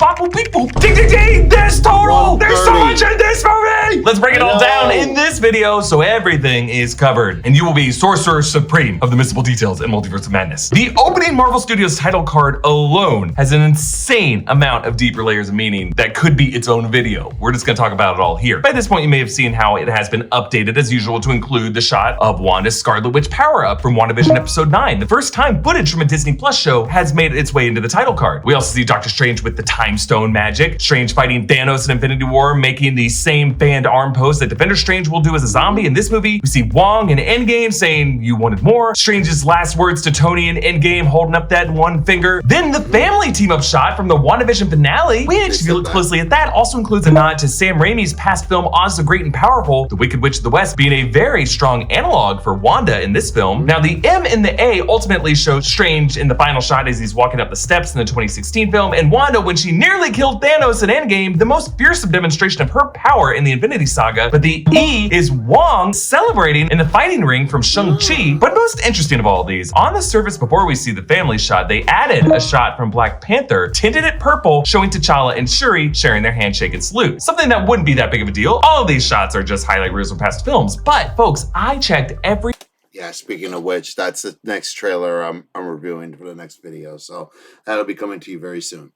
Speaker 2: ding ding ding, there's total! There's so much in this movie! Let's break it all down in this video so everything is covered, and you will be Sorcerer Supreme of the Mystical Details and Multiverse of Madness. The opening Marvel Studios title card alone has an insane amount of deeper layers of meaning that could be its own video. We're just gonna talk about it all here. By this point, you may have seen how it has been updated as usual to include the shot of Wanda's Scarlet Witch power-up from WandaVision Episode 9. The first time footage from a Disney Plus show has made its way into the title card. We also see Doctor Strange with the Time Stone magic, Strange fighting Thanos in Infinity War, making the same banned arm pose that Defender Strange will do as a zombie in this movie. We see Wong in Endgame saying, "You wanted more." Strange's last words to Tony in Endgame, holding up that one finger. Then the family team-up shot from the WandaVision finale, which, if you look closely at that, also includes a nod to Sam Raimi's past film Oz the Great and Powerful, The Wicked Witch of the West being a very strong analog for Wanda in this film. Now, the M and the A ultimately show Strange in the final shot as he's walking up the steps in the 2016 film, and Wanda when she nearly killed Thanos in Endgame, the most fearsome demonstration of her power in the Infinity Saga. But the E is Wong celebrating in the fighting ring from Shang-Chi. But most interesting of all of these, on the surface before we see the family shot, they added a shot from Black Panther, tinted it purple, showing T'Challa and Shuri sharing their handshake and salute. Something that wouldn't be that big of a deal. All of these shots are just highlight reels from past films. But folks, I checked every...
Speaker 1: Yeah, speaking of which, that's the next trailer I'm reviewing for the next video. So that'll be coming to you very soon.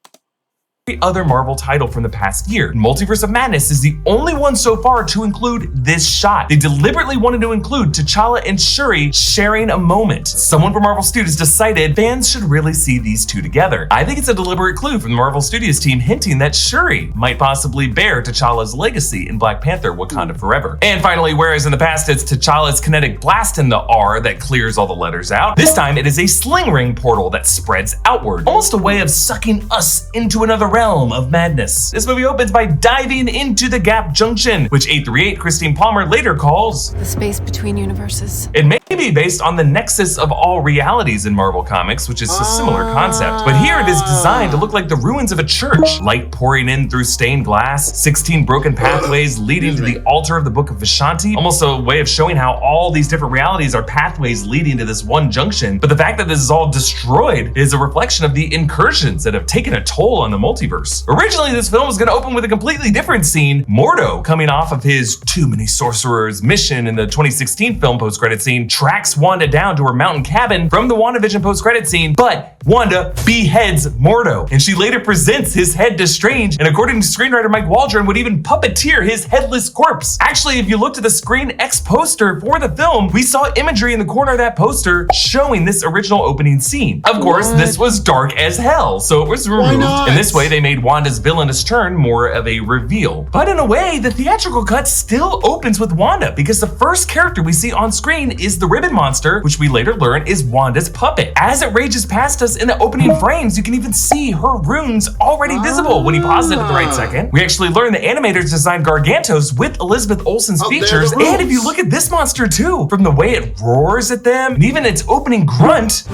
Speaker 2: Other Marvel title from the past year. Multiverse of Madness is the only one so far to include this shot. They deliberately wanted to include T'Challa and Shuri sharing a moment. Someone from Marvel Studios decided fans should really see these two together. I think it's a deliberate clue from the Marvel Studios team hinting that Shuri might possibly bear T'Challa's legacy in Black Panther: Wakanda Forever. And finally, whereas in the past it's T'Challa's kinetic blast in the R that clears all the letters out, this time it is a sling ring portal that spreads outward, almost a way of sucking us into another realm of madness. This movie opens by diving into the Gap Junction, which 838 Christine Palmer later calls
Speaker 13: the space between universes.
Speaker 2: It may be based on the nexus of all realities in Marvel Comics, which is a similar concept. But here it is designed to look like the ruins of a church, light pouring in through stained glass, 16 broken pathways leading to the altar of the Book of Vishanti, almost a way of showing how all these different realities are pathways leading to this one junction. But the fact that this is all destroyed is a reflection of the incursions that have taken a toll on the multiverse. Originally, this film was going to open with a completely different scene, Mordo, coming off of his Too Many Sorcerers mission in the 2016 film post-credit scene, tracks Wanda down to her mountain cabin from the WandaVision post-credit scene, but Wanda beheads Mordo, and she later presents his head to Strange, and according to screenwriter Mike Waldron, would even puppeteer his headless corpse. Actually, if you looked at the Screen X poster for the film, we saw imagery in the corner of that poster showing this original opening scene. Of course, this was dark as hell, so it was removed. In this way, they made Wanda's villainous turn more of a reveal. But in a way, the theatrical cut still opens with Wanda, because the first character we see on screen is the the Ribbon Monster, which we later learn is Wanda's puppet. As it rages past us in the opening frames, you can even see her runes already visible when you pause it at the right second. We actually learn the animators designed Gargantos with Elizabeth Olsen's features, and if you look at this monster too, from the way it roars at them, and even its opening grunt,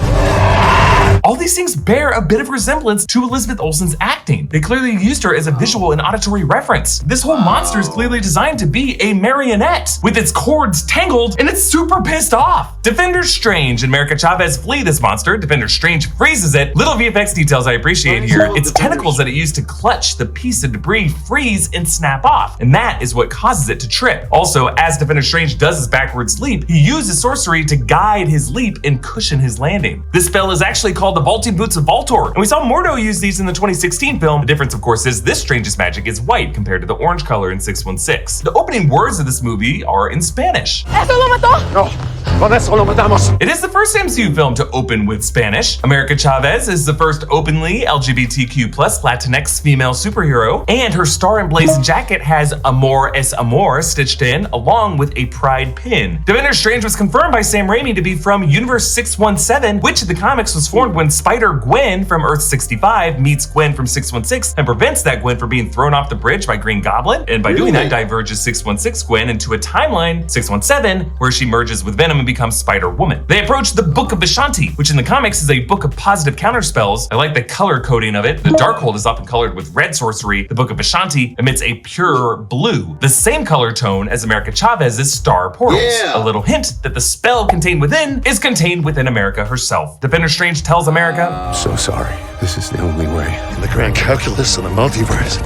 Speaker 2: all these things bear a bit of resemblance to Elizabeth Olsen's acting. They clearly used her as a visual and auditory reference. This whole monster is clearly designed to be a marionette, with its cords tangled, and it's super pissed off. Defender Strange and America Chavez flee this monster. Defender Strange freezes it. Little VFX details I appreciate here. Its tentacles that it used to clutch the piece of debris freeze and snap off, and that is what causes it to trip. Also, as Defender Strange does his backwards leap, he uses sorcery to guide his leap and cushion his landing. This spell is actually called the Vaulting Boots of Voltor, and we saw Mordo use these in the 2016 film. The difference, of course, is this Strange's magic is white compared to the orange color in 616. The opening words of this movie are in Spanish.
Speaker 10: ¡Eso lo mató! No, con eso lo matamos.
Speaker 2: It is the first MCU film to open with Spanish. America Chavez is the first openly LGBTQ+ Latinx female superhero, and her star emblazoned jacket has Amor es Amor stitched in, along with a pride pin. Defender Strange was confirmed by Sam Raimi to be from Universe 617, which in the comics was formed when Spider-Gwen from Earth 65 meets Gwen from 616 and prevents that Gwen from being thrown off the bridge by Green Goblin, and by doing that diverges 616 Gwen into a timeline, 617, where she merges with Venom and becomes Spider-Woman. They approach the Book of Vishanti, which in the comics is a book of positive counterspells. I like the color coding of it. The Darkhold is often colored with red sorcery. The Book of Vishanti emits a pure blue, the same color tone as America Chavez's Star Portals. A little hint that the spell contained within is contained within America herself. Defender Strange tells America,
Speaker 3: I'm so sorry. This is the only way.
Speaker 10: In the grand calculus of the multiverse,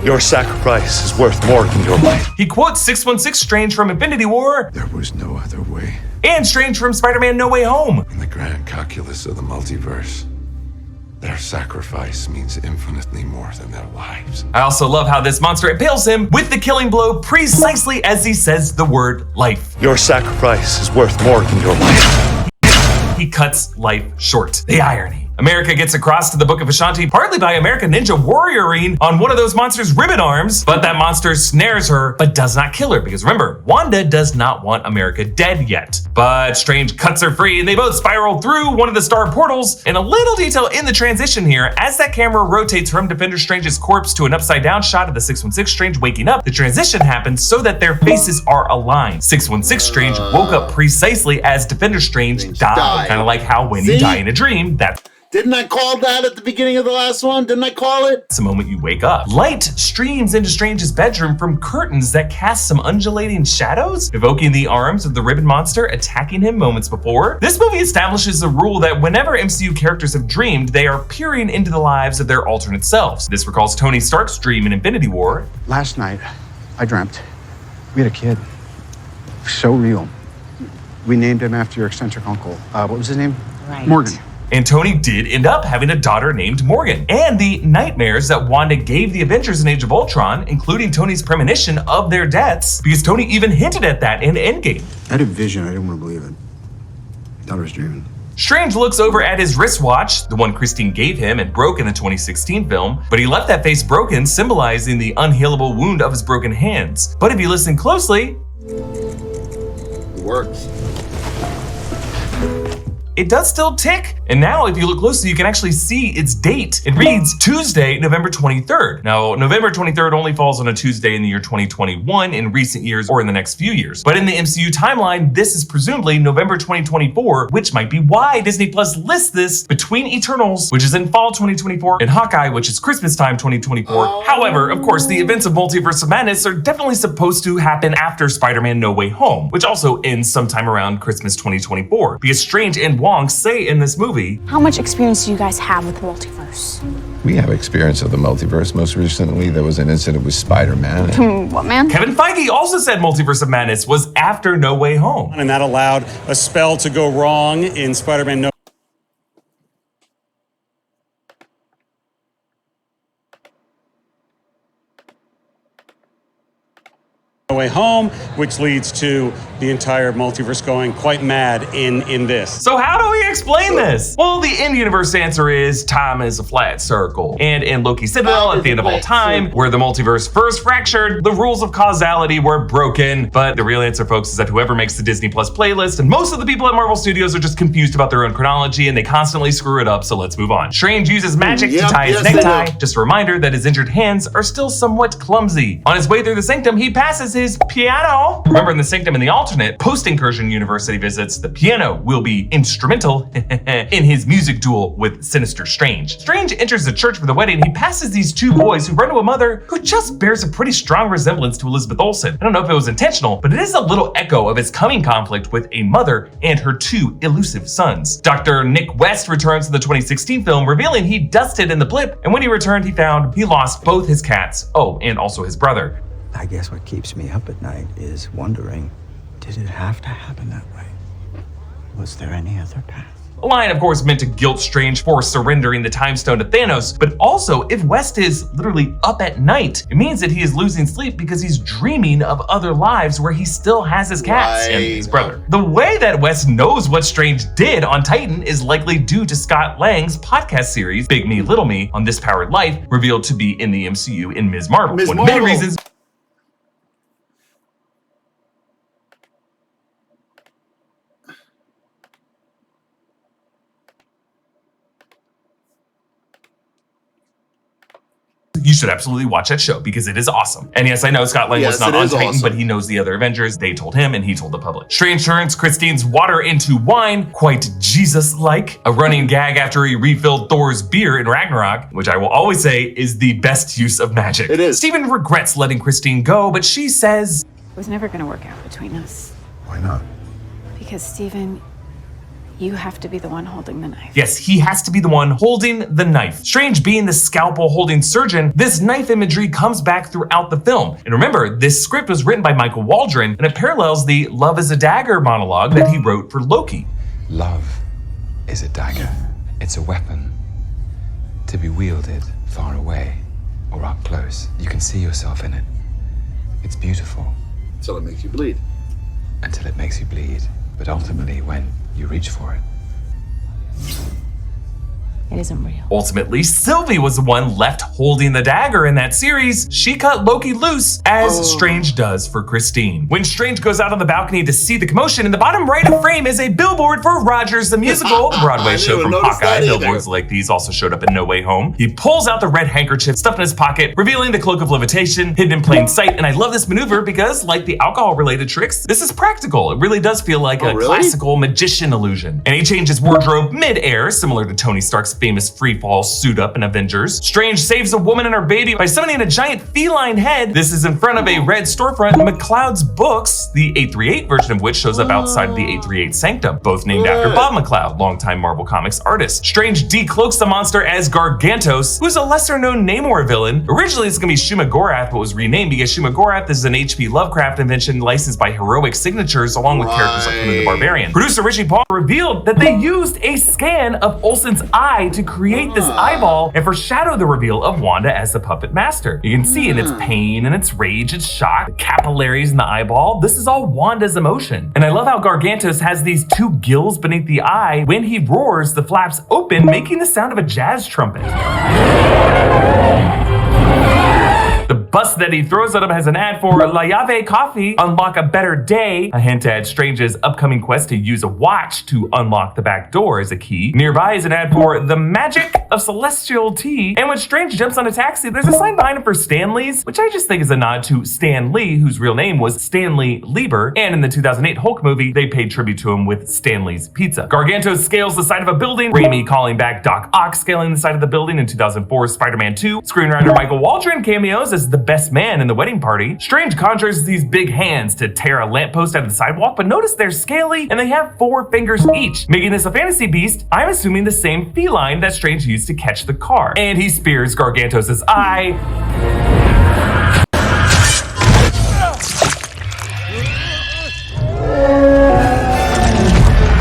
Speaker 10: your sacrifice is worth more than your life.
Speaker 2: He quotes 616 Strange from Infinity War.
Speaker 3: There was no other way.
Speaker 2: And Strange from Spider-Man No Way Home.
Speaker 3: In the grand calculus of the multiverse, their sacrifice means infinitely more than their lives.
Speaker 2: I also love how this monster impales him with the killing blow precisely as he says the word life.
Speaker 10: Your sacrifice is worth more than your life.
Speaker 2: He cuts life short. The irony. America gets across to the Book of Vishanti partly by America Ninja warrioring on one of those monsters' ribbon arms, but that monster snares her but does not kill her because remember, Wanda does not want America dead yet. But Strange cuts her free and they both spiral through one of the star portals. And a little detail in the transition here, as that camera rotates from Defender Strange's corpse to an upside down shot of the 616 Strange waking up, the transition happens so that their faces are aligned. 616 Strange woke up precisely as Defender Strange died. Kind of like how when you die in a dream, that's
Speaker 1: Didn't I call that at the beginning of the last one? Didn't I call it?
Speaker 2: It's the moment you wake up. Light streams into Strange's bedroom from curtains that cast some undulating shadows, evoking the arms of the Ribbon Monster attacking him moments before. This movie establishes the rule that whenever MCU characters have dreamed, they are peering into the lives of their alternate selves. This recalls Tony Stark's dream in Infinity War.
Speaker 4: Last night, I dreamt. We had a kid. So real. We named him after your eccentric uncle. What was his name?
Speaker 8: Right.
Speaker 4: Morgan.
Speaker 2: And Tony did end up having a daughter named Morgan. And the nightmares that Wanda gave the Avengers in Age of Ultron, including Tony's premonition of their deaths, because Tony even hinted at that in Endgame.
Speaker 4: I had a vision. I didn't want to believe it. I thought I was dreaming.
Speaker 2: Strange looks over at his wristwatch, the one Christine gave him and broke in the 2016 film, but he left that face broken, symbolizing the unhealable wound of his broken hands. But if you listen closely,
Speaker 1: it works.
Speaker 2: It does still tick. And now if you look closely, you can actually see its date. It reads Tuesday, November 23rd. Now, November 23rd only falls on a Tuesday in the year 2021 in recent years or in the next few years. But in the MCU timeline, this is presumably November 2024, which might be why Disney Plus lists this between Eternals, which is in fall 2024, and Hawkeye, which is Christmas time 2024. However, of course, the events of Multiverse of Madness are definitely supposed to happen after Spider-Man No Way Home, which also ends sometime around Christmas 2024. Because Strange and Wong say in this movie,
Speaker 14: how much experience do you guys have with the multiverse?
Speaker 3: We have experience of the multiverse. Most recently, there was an incident with Spider-Man.
Speaker 14: What, man?
Speaker 2: Kevin Feige also said Multiverse of Madness was after No Way Home.
Speaker 15: And that allowed a spell to go wrong in Spider-Man No Way Home, which leads to the entire multiverse going quite mad in this.
Speaker 2: So how do we explain this? Well, the in-universe answer is time is a flat circle. And in Loki's Citadel, at the end of all time, where the multiverse first fractured, the rules of causality were broken. But the real answer, folks, is that whoever makes the Disney Plus playlist, and most of the people at Marvel Studios are just confused about their own chronology and they constantly screw it up, so let's move on. Strange uses magic to tie his necktie. Just a reminder that his injured hands are still somewhat clumsy. On his way through the sanctum, he passes his piano. Remember, in the sanctum in the alternate post-incursion universe that he visits, the piano will be instrumental in his music duel with Sinister Strange. Strange enters the church for the wedding. He passes these two boys who run to a mother who just bears a pretty strong resemblance to Elizabeth Olsen. I don't know if it was intentional, but it is a little echo of his coming conflict with a mother and her two elusive sons. Dr. Nick West returns to the 2016 film, revealing he dusted in the blip, and when he returned, he found he lost both his cats, oh, and also his brother.
Speaker 16: I guess what keeps me up at night is wondering, did it have to happen that way? Was there any other path?
Speaker 2: A line, of course, meant to guilt Strange for surrendering the Time Stone to Thanos, but also, if West is literally up at night, it means that he is losing sleep because he's dreaming of other lives where he still has his cats and his brother. The way that West knows what Strange did on Titan is likely due to Scott Lang's podcast series, Big Me, Little Me, on This Powered Life, revealed to be in the MCU in Ms. Marvel. One of the many reasons you should absolutely watch that show because it is awesome. And yes, I know Scott Lang was not on Titan, but he knows the other Avengers. They told him and he told the public. Strange turns Christine's water into wine, quite Jesus-like. A running gag after he refilled Thor's beer in Ragnarok, which I will always say is the best use of magic. It is. Steven regrets letting Christine go, but she says,
Speaker 13: It was never gonna work out between us.
Speaker 3: Why not?
Speaker 13: Because Steven, you have to be the one holding the knife.
Speaker 2: yes, he has to be the one holding the knife. Strange being the scalpel holding surgeon, this knife imagery comes back throughout the film. And remember, this script was written by Michael Waldron and it parallels the Love is a Dagger monologue that he wrote for Loki.
Speaker 17: Love is a dagger. It's a weapon to be wielded far away or up close. You can see yourself in it. It's beautiful.
Speaker 1: Until it makes you bleed.
Speaker 17: Until it makes you bleed. But ultimately, when you reach for it,
Speaker 5: It isn't real.
Speaker 2: Ultimately, Sylvie was the one left holding the dagger in that series. She cut Loki loose, as Strange does for Christine. When Strange goes out on the balcony to see the commotion, in the bottom right of frame is a billboard for Rogers the Musical, the Broadway show from Hawkeye. Billboards like these also showed up in No Way Home. He pulls out the red handkerchief stuffed in his pocket, revealing the cloak of levitation hidden in plain sight. And I love this maneuver because, like the alcohol-related tricks, this is practical. It really does feel like a classical magician illusion. And he changes wardrobe mid-air, similar to Tony Stark's famous free-fall suit-up in Avengers. Strange saves a woman and her baby by summoning a giant feline head. This is in front of a red storefront, McLeod's Books, the 838 version of which shows up outside of the 838 Sanctum, both named after Bob McLeod, longtime Marvel Comics artist. Strange decloaks the monster as Gargantos, who's a lesser-known Namor villain. Originally, it's gonna be Shuma Gorath, but was renamed because Shuma Gorath is an H.P. Lovecraft invention licensed by Heroic Signatures, along with characters like Conan the Barbarian. Producer Richie Paul revealed that they used a scan of Olsen's eye to create this eyeball and foreshadow the reveal of Wanda as the puppet master. You can see in its pain and its rage, its shock, the capillaries in the eyeball. This is all Wanda's emotion. And I love how Gargantos has these two gills beneath the eye. When he roars, the flaps open, making the sound of a jazz trumpet. The bus that he throws at him has an ad for La Llave Coffee, unlock a better day. A hint at Strange's upcoming quest to use a watch to unlock the back door as a key. Nearby is an ad for the magic of celestial tea. And when Strange jumps on a taxi, there's a sign behind him for Stanley's, which I just think is a nod to Stan Lee, whose real name was Stanley Lieber. And in the 2008 Hulk movie, they paid tribute to him with Stanley's Pizza. Gargantos scales the side of a building, Raimi calling back Doc Ock scaling the side of the building in 2004's Spider-Man 2. Screenwriter Michael Waldron cameos as the best man in the wedding party. Strange conjures these big hands to tear a lamppost out of the sidewalk, but notice they're scaly and they have 4 fingers each, making this a fantasy beast. I'm assuming the same feline that Strange used to catch the car. And he spears Gargantos' eye.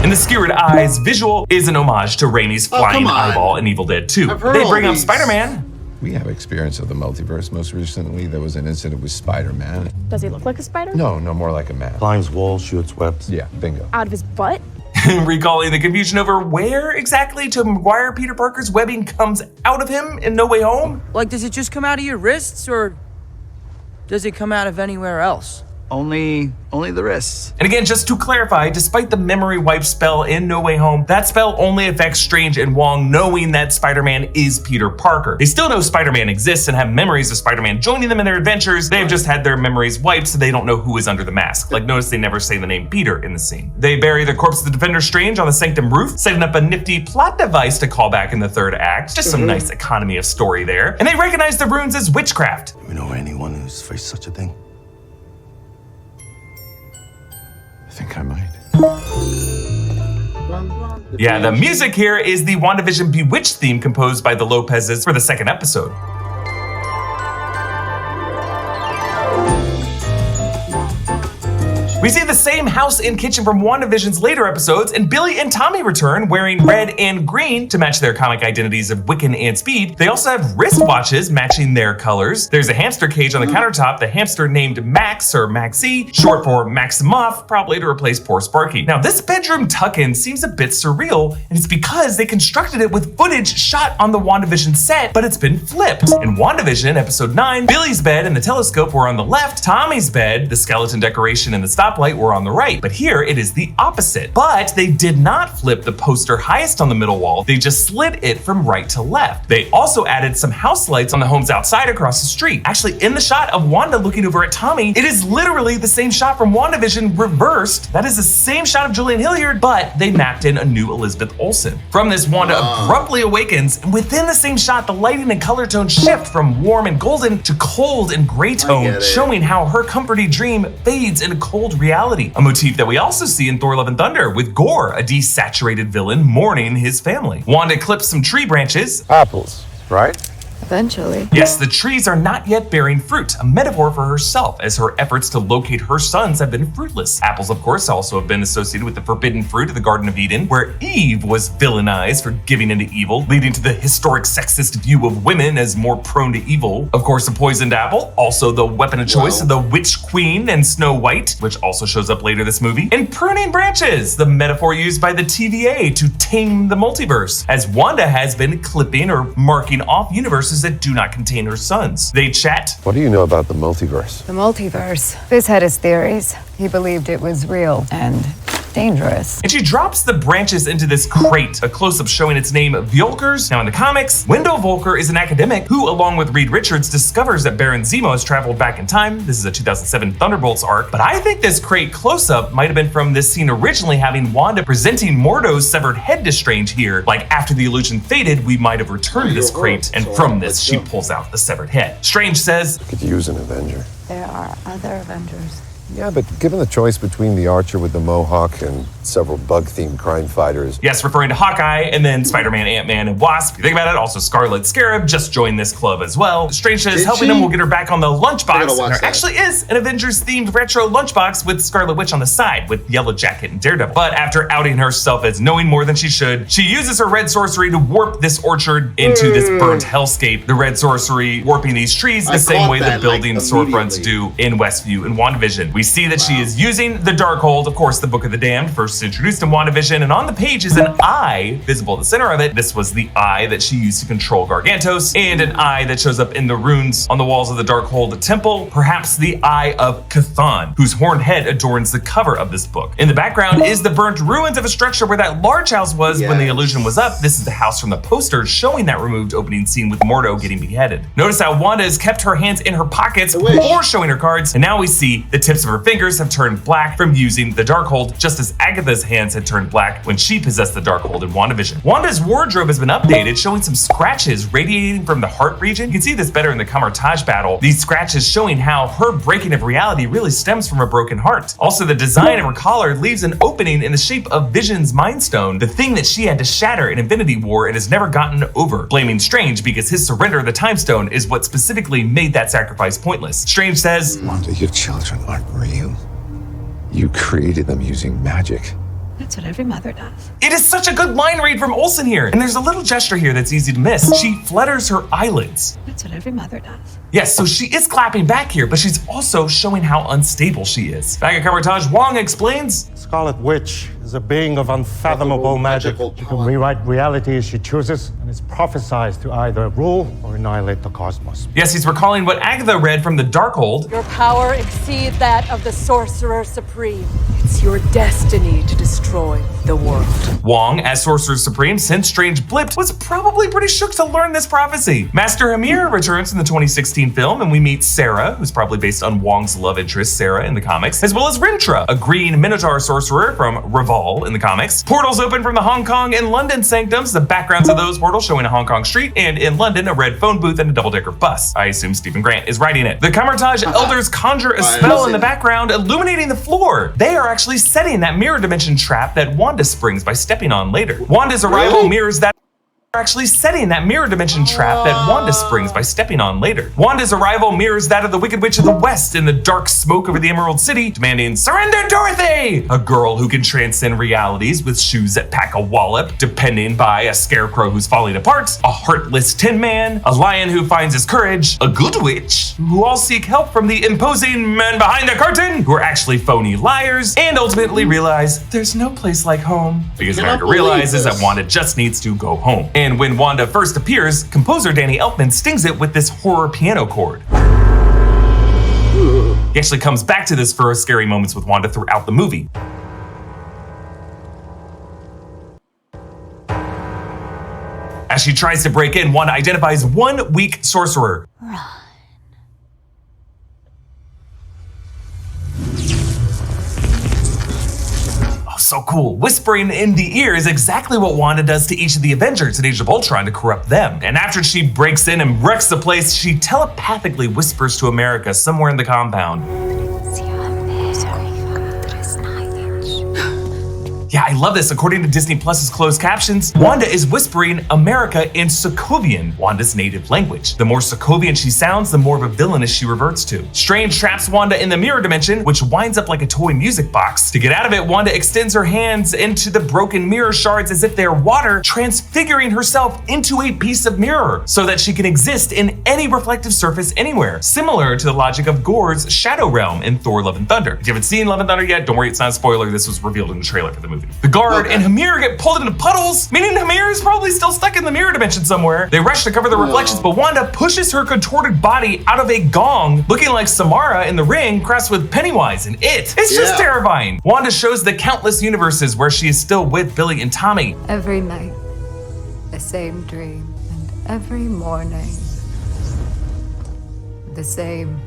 Speaker 2: And the skewered eyes visual is an homage to Raimi's flying eyeball in Evil Dead 2. They bring up Spider-Man.
Speaker 3: We have experience of the multiverse. Most recently, there was an incident with Spider-Man.
Speaker 14: Does he look like a spider?
Speaker 3: No, more like a man.
Speaker 10: Climbs walls, shoots webs.
Speaker 3: Yeah, bingo.
Speaker 14: Out of his butt?
Speaker 2: Recalling the confusion over where exactly Tobey Maguire Peter Parker's webbing comes out of him in No Way Home.
Speaker 6: Like, does it just come out of your wrists, or does it come out of anywhere else?
Speaker 7: Only the wrists.
Speaker 2: And again, just to clarify, despite the memory wipe spell in No Way Home, that spell only affects Strange and Wong knowing that Spider-Man is Peter Parker. They still know Spider-Man exists and have memories of Spider-Man joining them in their adventures. They've just had their memories wiped so they don't know who is under the mask. Like, notice they never say the name Peter in the scene. They bury the corpse of the Defender Strange on the Sanctum roof, setting up a nifty plot device to call back in the third act. Just some nice economy of story there. And they recognize the runes as witchcraft.
Speaker 10: Do we know anyone who's faced such a thing?
Speaker 3: I think I might.
Speaker 2: Yeah, the music here is the WandaVision Bewitched theme composed by the Lopez's for the second episode. We see the same house and kitchen from WandaVision's later episodes, and Billy and Tommy return wearing red and green to match their comic identities of Wiccan and Speed. They also have wristwatches matching their colors. There's a hamster cage on the countertop, the hamster named Max or Maxie, short for Maximoff, probably to replace poor Sparky. Now, this bedroom tuck-in seems a bit surreal, and it's because they constructed it with footage shot on the WandaVision set, but it's been flipped. In WandaVision, episode 9, Billy's bed and the telescope were on the left, Tommy's bed, the skeleton decoration and the stoplight were on the right, but here it is the opposite. But they did not flip the poster highest on the middle wall, they just slid it from right to left. They also added some house lights on the homes outside across the street. Actually, in the shot of Wanda looking over at Tommy, it is literally the same shot from WandaVision reversed. That is the same shot of Julian Hilliard, but they mapped in a new Elizabeth Olsen. From this, Wanda abruptly awakens, and within the same shot, the lighting and color tone shift from warm and golden to cold and gray tone, showing how her comforting dream fades into cold reality. A motif that we also see in Thor: Love and Thunder with Gore, a desaturated villain mourning his family. Wanda clips some tree branches.
Speaker 3: Apples, right?
Speaker 8: Eventually.
Speaker 2: Yes, the trees are not yet bearing fruit, a metaphor for herself, as her efforts to locate her sons have been fruitless. Apples, of course, also have been associated with the forbidden fruit of the Garden of Eden, where Eve was villainized for giving into evil, leading to the historic sexist view of women as more prone to evil. Of course, a poisoned apple, also the weapon of choice of the Witch Queen and Snow White, which also shows up later this movie. And pruning branches, the metaphor used by the TVA to tame the multiverse, as Wanda has been clipping or marking off universes that do not contain her sons. They chat.
Speaker 3: What do you know about the multiverse?
Speaker 8: The multiverse. Fizz had his theories. He believed it was real and dangerous.
Speaker 2: And she drops the branches into this crate, a close-up showing its name, Volkers. Now in the comics, Wendell Volker is an academic who, along with Reed Richards, discovers that Baron Zemo has traveled back in time. This is a 2007 Thunderbolts arc, but I think this crate close-up might have been from this scene originally having Wanda presenting Mordo's severed head to Strange here. Like, after the illusion faded, we might have returned this crate, and from this, she pulls out the severed head. Strange says,
Speaker 3: Could use an Avenger.
Speaker 8: There are other Avengers.
Speaker 3: Yeah, but given the choice between the Archer with the Mohawk and several bug-themed crime fighters...
Speaker 2: Yes, referring to Hawkeye, and then Spider-Man, Ant-Man, and Wasp. If you think about it, also Scarlet Scarab just joined this club as well. Strange says helping them will get her back on the lunchbox. And there actually is an Avengers-themed retro lunchbox with Scarlet Witch on the side with Yellow Jacket and Daredevil. But after outing herself as knowing more than she should, she uses her red sorcery to warp this orchard into this burnt hellscape. The red sorcery warping these trees the same way the building storefronts do in Westview and WandaVision. We see that she is using the Darkhold, of course, the Book of the Damned, first introduced in WandaVision, and on the page is an eye visible at the center of it. This was the eye that she used to control Gargantos, and an eye that shows up in the runes on the walls of the Darkhold temple, perhaps the Eye of Chthon, whose horned head adorns the cover of this book. In the background is the burnt ruins of a structure where that large house was when the illusion was up. This is the house from the poster showing that removed opening scene with Mordo getting beheaded. Notice how Wanda has kept her hands in her pockets before showing her cards, and now we see the tips of her fingers have turned black from using the Darkhold, just as Agatha's hands had turned black when she possessed the Darkhold in WandaVision. Wanda's wardrobe has been updated, showing some scratches radiating from the heart region. You can see this better in the Kamartaj battle. These scratches showing how her breaking of reality really stems from a broken heart. Also, the design of her collar leaves an opening in the shape of Vision's Mind Stone, the thing that she had to shatter in Infinity War and has never gotten over, blaming Strange because his surrender of the Time Stone is what specifically made that sacrifice pointless. Strange says,
Speaker 3: Wanda, your children aren't real. You created them using magic.
Speaker 8: That's what every mother does.
Speaker 2: It is such a good line read from Olsen here. And there's a little gesture here that's easy to miss. She flutters her eyelids.
Speaker 8: That's what every mother does.
Speaker 2: Yes, so she is clapping back here, but she's also showing how unstable she is. Back at Kamartaj, Wong explains,
Speaker 10: Scarlet Witch is a being of unfathomable magic.
Speaker 1: She
Speaker 10: can rewrite reality as she chooses, and is prophesized to either rule or annihilate the cosmos.
Speaker 2: Yes, he's recalling what Agatha read from the Darkhold.
Speaker 9: Your power exceeds that of the Sorcerer Supreme. It's your destiny to destroy the world.
Speaker 2: Wong, as Sorcerer Supreme, since Strange blipped, was probably pretty shook to learn this prophecy. Master Hamir returns in the 2016 film, and we meet Sarah, who's probably based on Wong's love interest, Sarah, in the comics, as well as Rintra, a green Minotaur sorcerer from Raval in the comics. Portals open from the Hong Kong and London sanctums, the backgrounds of those portals showing a Hong Kong street, and in London, a red phone booth and a double-decker bus. I assume Stephen Grant is writing it. The Kamertage elders conjure a spell in the background, illuminating the floor. They are actually setting that mirror dimension trap that Wanda springs by stepping on later. Wanda's arrival mirrors that actually setting that mirror dimension trap that Wanda springs by stepping on later. Wanda's arrival mirrors that of the Wicked Witch of the West in the dark smoke over the Emerald City, demanding, "Surrender, Dorothy!" A girl who can transcend realities with shoes that pack a wallop, depending by a scarecrow who's falling apart, a heartless tin man, a lion who finds his courage, a good witch, who all seek help from the imposing men behind the curtain, who are actually phony liars, and ultimately realize there's no place like home. Because America realizes that Wanda just needs to go home. And when Wanda first appears, composer Danny Elfman stings it with this horror piano chord. He actually comes back to this for scary moments with Wanda throughout the movie. As she tries to break in, Wanda identifies one weak sorcerer. So cool. Whispering in the ear is exactly what Wanda does to each of the Avengers in Age of Ultron to corrupt them. And after she breaks in and wrecks the place, she telepathically whispers to America somewhere in the compound. Yeah, I love this. According to Disney Plus's closed captions, Wanda is whispering America in Sokovian, Wanda's native language. The more Sokovian she sounds, the more of a villainess she reverts to. Strange traps Wanda in the mirror dimension, which winds up like a toy music box. To get out of it, Wanda extends her hands into the broken mirror shards as if they're water, transfiguring herself into a piece of mirror so that she can exist in any reflective surface anywhere, similar to the logic of Gore's Shadow Realm in Thor: Love and Thunder. If you haven't seen Love and Thunder yet, don't worry, it's not a spoiler. This was revealed in the trailer for the movie. The guard and Hamir get pulled into puddles, meaning Hamir is probably still stuck in the mirror dimension somewhere. They rush to cover the reflections, but Wanda pushes her contorted body out of a gong, looking like Samara in The Ring, crossed with Pennywise and It. It's just terrifying. Wanda shows the countless universes where she is still with Billy and Tommy.
Speaker 8: Every night, the same dream, and every morning, the same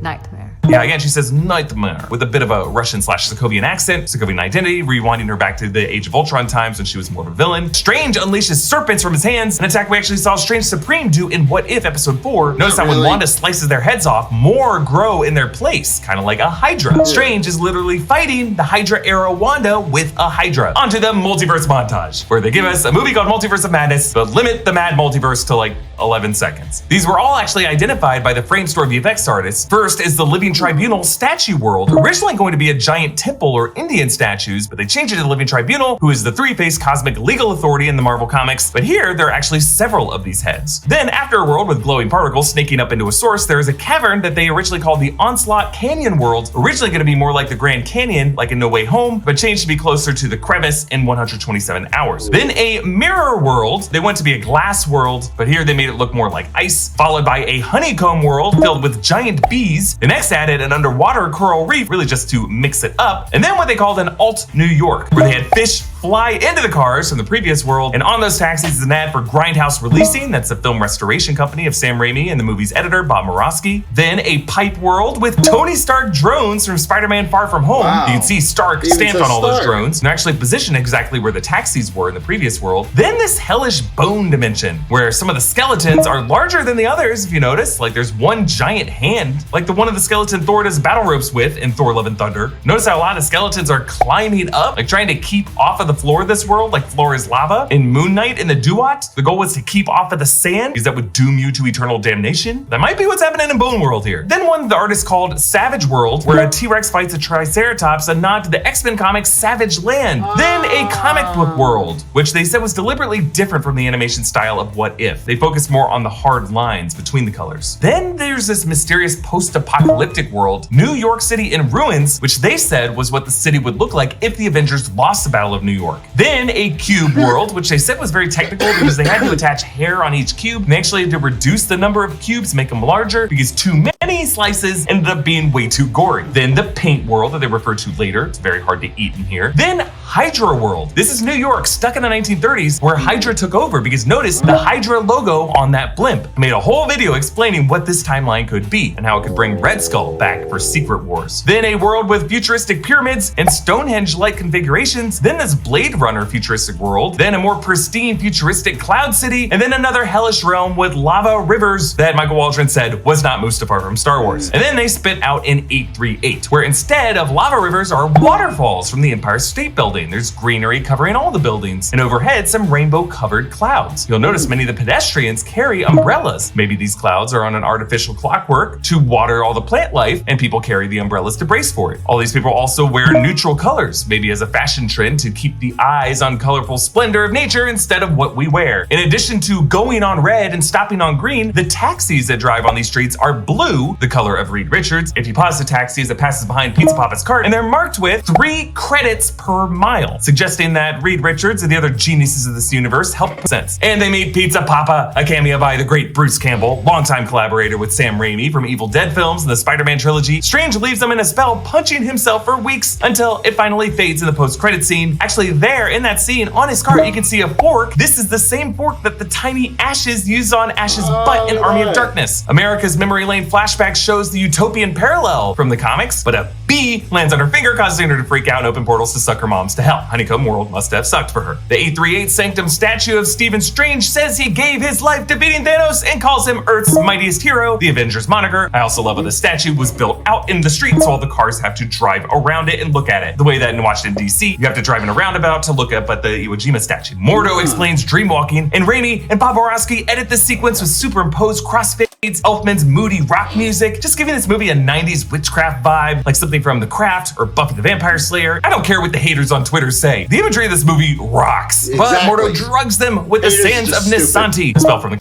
Speaker 8: nightmare.
Speaker 2: Yeah, again, she says nightmare with a bit of a Russian/Sokovian accent, Sokovian identity, rewinding her back to the Age of Ultron times when she was more of a villain. Strange unleashes serpents from his hands, an attack we actually saw Strange Supreme do in What If Episode 4. Notice that when Wanda slices their heads off, more grow in their place, kind of like a Hydra. Strange is literally fighting the Hydra-era Wanda with a Hydra. Onto the multiverse montage, where they give us a movie called Multiverse of Madness, but limit the mad multiverse to like 11 seconds. These were all actually identified by the Framestore VFX artists. First is the Living Tribunal statue world, originally going to be a giant temple or Indian statues, but they changed it to the Living Tribunal, who is the three-faced cosmic legal authority in the Marvel comics. But here, there are actually several of these heads. Then, after a world with glowing particles snaking up into a source, there is a cavern that they originally called the Onslaught Canyon world, originally going to be more like the Grand Canyon, like in No Way Home, but changed to be closer to the crevice in 127 hours. Then a mirror world. They went to be a glass world, but here they made it look more like ice, followed by a honeycomb world filled with giant bees. The next added an underwater coral reef, really just to mix it up. And then what they called an alt New York, where they had fish fly into the cars from the previous world. And on those taxis is an ad for Grindhouse Releasing, that's the film restoration company of Sam Raimi and the movie's editor, Bob Murawski. Then a pipe world with Tony Stark drones from Spider-Man Far From Home. Wow. You can see Stark stamped on all those drones. They're actually positioned exactly where the taxis were in the previous world. Then this hellish bone dimension, where some of the skeletons are larger than the others, if you notice. Like there's one giant hand, like the one of the skeleton Thor does battle ropes with in Thor: Love and Thunder. Notice how a lot of skeletons are climbing up, like trying to keep off of the the floor of this world like floor is lava. In Moon Knight in the Duat, the goal was to keep off of the sand because that would doom you to eternal damnation. That might be what's happening in Bone World here. Then one the artist called Savage World, where a T-Rex fights a Triceratops, a nod to the X-Men comics Savage Land. Then a comic book world, which they said was deliberately different from the animation style of What If. They focused more on the hard lines between the colors. Then there's this mysterious post-apocalyptic world, New York City in ruins, which they said was what the city would look like if the Avengers lost the Battle of New York. Then a cube world, which they said was very technical because they had to attach hair on each cube, and they actually had to reduce the number of cubes, make them larger, because too many slices ended up being way too gory. Then the paint world that they refer to later, it's very hard to eat in here. Then Hydra world. This is New York, stuck in the 1930s, where Hydra took over, because notice the Hydra logo on that blimp. I made a whole video explaining what this timeline could be and how it could bring Red Skull back for Secret Wars. Then a world with futuristic pyramids and Stonehenge-like configurations. Then this Blade Runner futuristic world. Then a more pristine futuristic cloud city. And then another hellish realm with lava rivers that Michael Waldron said was not Mustafar from Star Wars. And then they spit out in 838, where instead of lava rivers are waterfalls from the Empire State Building. There's greenery covering all the buildings, and overhead some rainbow-covered clouds. You'll notice many of the pedestrians carry umbrellas. Maybe these clouds are on an artificial clockwork to water all the plant life, and people carry the umbrellas to brace for it. All these people also wear neutral colors, maybe as a fashion trend to keep the eyes on colorful splendor of nature instead of what we wear. In addition to going on red and stopping on green, the taxis that drive on these streets are blue, the color of Reed Richards. If you pause the taxi as it passes behind Pizza Papa's cart, and they're marked with 3 credits per mile, suggesting that Reed Richards and the other geniuses of this universe helped sense. And they made Pizza Papa a cameo by the great Bruce Campbell, longtime collaborator with Sam Raimi from Evil Dead films and the Spider-Man trilogy. Strange leaves him in a spell, punching himself for weeks until it finally fades in the post-credit scene. Actually, there in that scene on his cart, you can see a fork. This is the same fork that the tiny Ashes used on Ash's butt in Army of Darkness. America's Memory Lane flashback shows the utopian parallel from the comics, but a bee lands on her finger, causing her to freak out and open portals to suck her moms to hell. Honeycomb World must have sucked for her. The 838 Sanctum statue of Stephen Strange says he gave his life defeating Thanos and calls him Earth's mightiest hero, the Avengers moniker. I also love how the statue was built out in the street, so all the cars have to drive around it and look at it. The way that in Washington, D.C., you have to drive in a roundabout to look up at the Iwo Jima statue. Mordo explains dreamwalking, and Raimi and Bob Orosky edit this sequence with superimposed crossfades, Elfman's moody rock music, just giving this movie a 90s witchcraft vibe, like something from The Craft or Buffy the Vampire Slayer. I don't care what the haters on Twitter say. The imagery of this movie rocks, but Mordo drugs them with the sands of Nisanti, a spell from the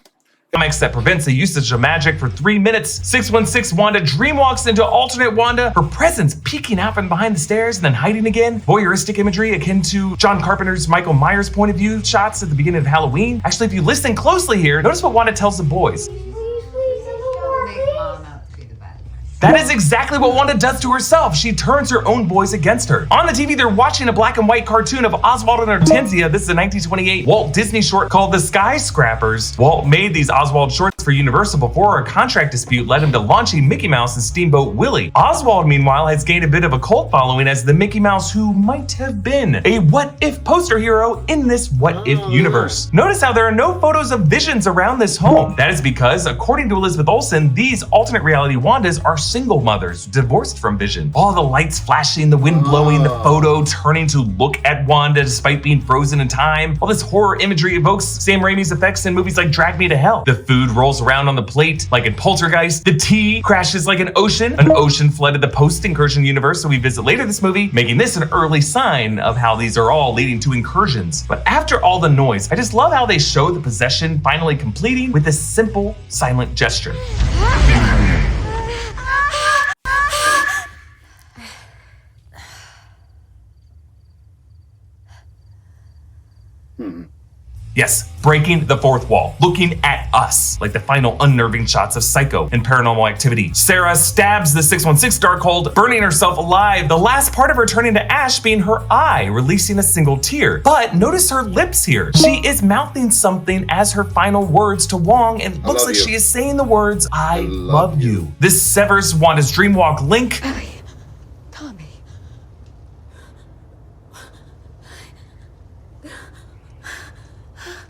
Speaker 2: comics that prevents the usage of magic for 3 minutes. 616 Wanda dreamwalks into alternate Wanda, her presence peeking out from behind the stairs and then hiding again. Voyeuristic imagery akin to John Carpenter's Michael Myers point of view shots at the beginning of Halloween. Actually, if you listen closely here, notice what Wanda tells the boys. That is exactly what Wanda does to herself. She turns her own boys against her. On the TV, they're watching a black and white cartoon of Oswald and Hortensia. This is a 1928 Walt Disney short called The Skyscrapers. Walt made these Oswald shorts for Universal before a contract dispute led him to launching Mickey Mouse and Steamboat Willie. Oswald, meanwhile, has gained a bit of a cult following as the Mickey Mouse who might have been a what-if poster hero in this what-if universe. Notice how there are no photos of visions around this home. That is because, according to Elizabeth Olsen, these alternate reality Wandas are single mothers divorced from Vision. All the lights flashing, the wind blowing, the photo turning to look at Wanda despite being frozen in time. All this horror imagery evokes Sam Raimi's effects in movies like Drag Me to Hell. The food rolls around on the plate like in Poltergeist. The tea crashes like an ocean. An ocean flooded the post-incursion universe, so we visit later this movie, making this an early sign of how these are all leading to incursions. But after all the noise, I just love how they show the possession finally completing with this simple, silent gesture. Yes, breaking the fourth wall, looking at us, like the final unnerving shots of Psycho and Paranormal Activity. Sarah stabs the 616 Darkhold, burning herself alive, the last part of her turning to ash being her eye, releasing a single tear. But notice her lips here. She is mouthing something as her final words to Wong, and it looks like she is saying the words, I love you. This severs Wanda's dreamwalk link.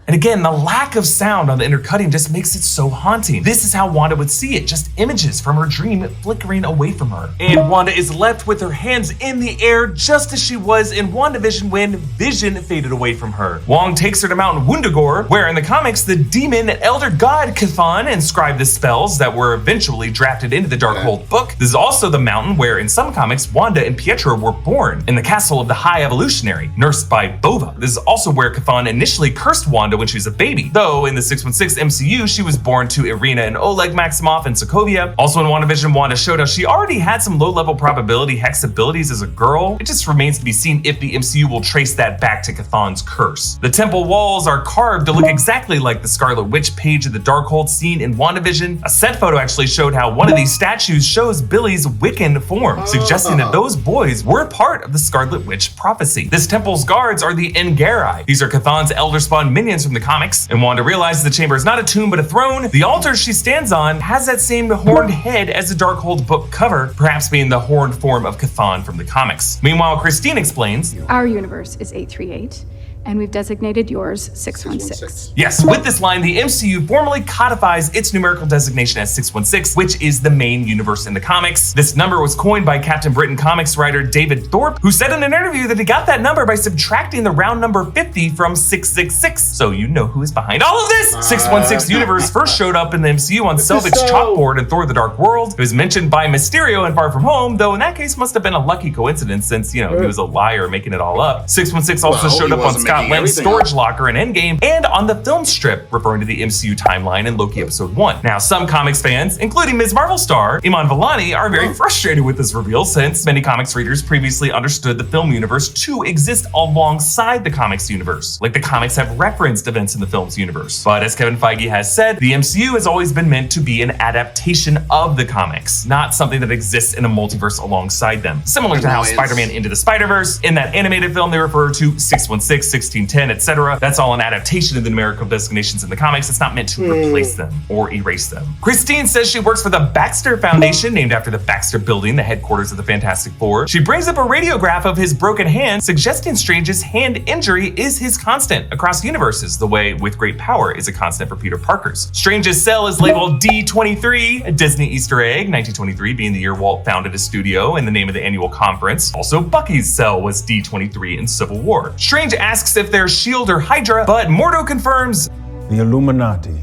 Speaker 2: And And again, the lack of sound on the intercutting just makes it so haunting. This is how Wanda would see it, just images from her dream flickering away from her. And Wanda is left with her hands in the air just as she was in WandaVision when Vision faded away from her. Wong takes her to Mount Wundagore, where in the comics the demon elder god Chthon inscribed the spells that were eventually drafted into the Darkhold book. This is also the mountain where in some comics Wanda and Pietro were born, in the castle of the High Evolutionary, nursed by Bova. This is also where Chthon initially cursed Wanda when she was a baby, though in the 616 MCU she was born to Irina and Oleg Maximoff in Sokovia. Also in WandaVision, Wanda showed how she already had some low-level probability hex abilities as a girl. It just remains to be seen if the MCU will trace that back to Chthon's curse. The temple walls are carved to look exactly like the Scarlet Witch page of the Darkhold seen in WandaVision. A set photo actually showed how one of these statues shows Billy's Wiccan form, suggesting that those boys were part of the Scarlet Witch prophecy. This temple's guards are the Ngari. These are Chthon's Elder Spawn minions from the comics, and Wanda realizes the chamber is not a tomb but a throne. The altar she stands on has that same horned head as the Darkhold book cover, perhaps being the horned form of Chthon from the comics. Meanwhile, Christine explains,
Speaker 18: "Our universe is 838, and we've designated yours 616.
Speaker 2: Yes, with this line, the MCU formally codifies its numerical designation as 616, which is the main universe in the comics. This number was coined by Captain Britain comics writer David Thorpe, who said in an interview that he got that number by subtracting the round number 50 from 666. So you know who is behind all of this. 616 universe first showed up in the MCU on Selvig's chalkboard in Thor: The Dark World. It was mentioned by Mysterio in Far From Home, though in that case must have been a lucky coincidence since, you know, he was a liar making it all up. 616 also showed up on Scott Lang's storage locker in Endgame and on the film strip, referring to the MCU timeline in Loki Episode 1. Now, some comics fans, including Ms. Marvel star Iman Vellani, are very frustrated with this reveal since many comics readers previously understood the film universe to exist alongside the comics universe. Like the comics have referenced events in the film's universe. But as Kevin Feige has said, the MCU has always been meant to be an adaptation of the comics, not something that exists in a multiverse alongside them. Similar to how Spider-Man Into the Spider-Verse, in that animated film they refer to 616, 1610, etc. That's all an adaptation of the numerical designations in the comics. It's not meant to replace them or erase them. Christine says she works for the Baxter Foundation, named after the Baxter Building, the headquarters of the Fantastic Four. She brings up a radiograph of his broken hand, suggesting Strange's hand injury is his constant across universes, the way with great power is a constant for Peter Parker's. Strange's cell is labeled D23, a Disney Easter egg, 1923 being the year Walt founded his studio and the name of the annual conference. Also, Bucky's cell was D23 in Civil War. Strange asks if there's S.H.I.E.L.D. or Hydra, but Mordo confirms,
Speaker 3: The Illuminati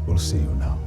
Speaker 3: will see you now.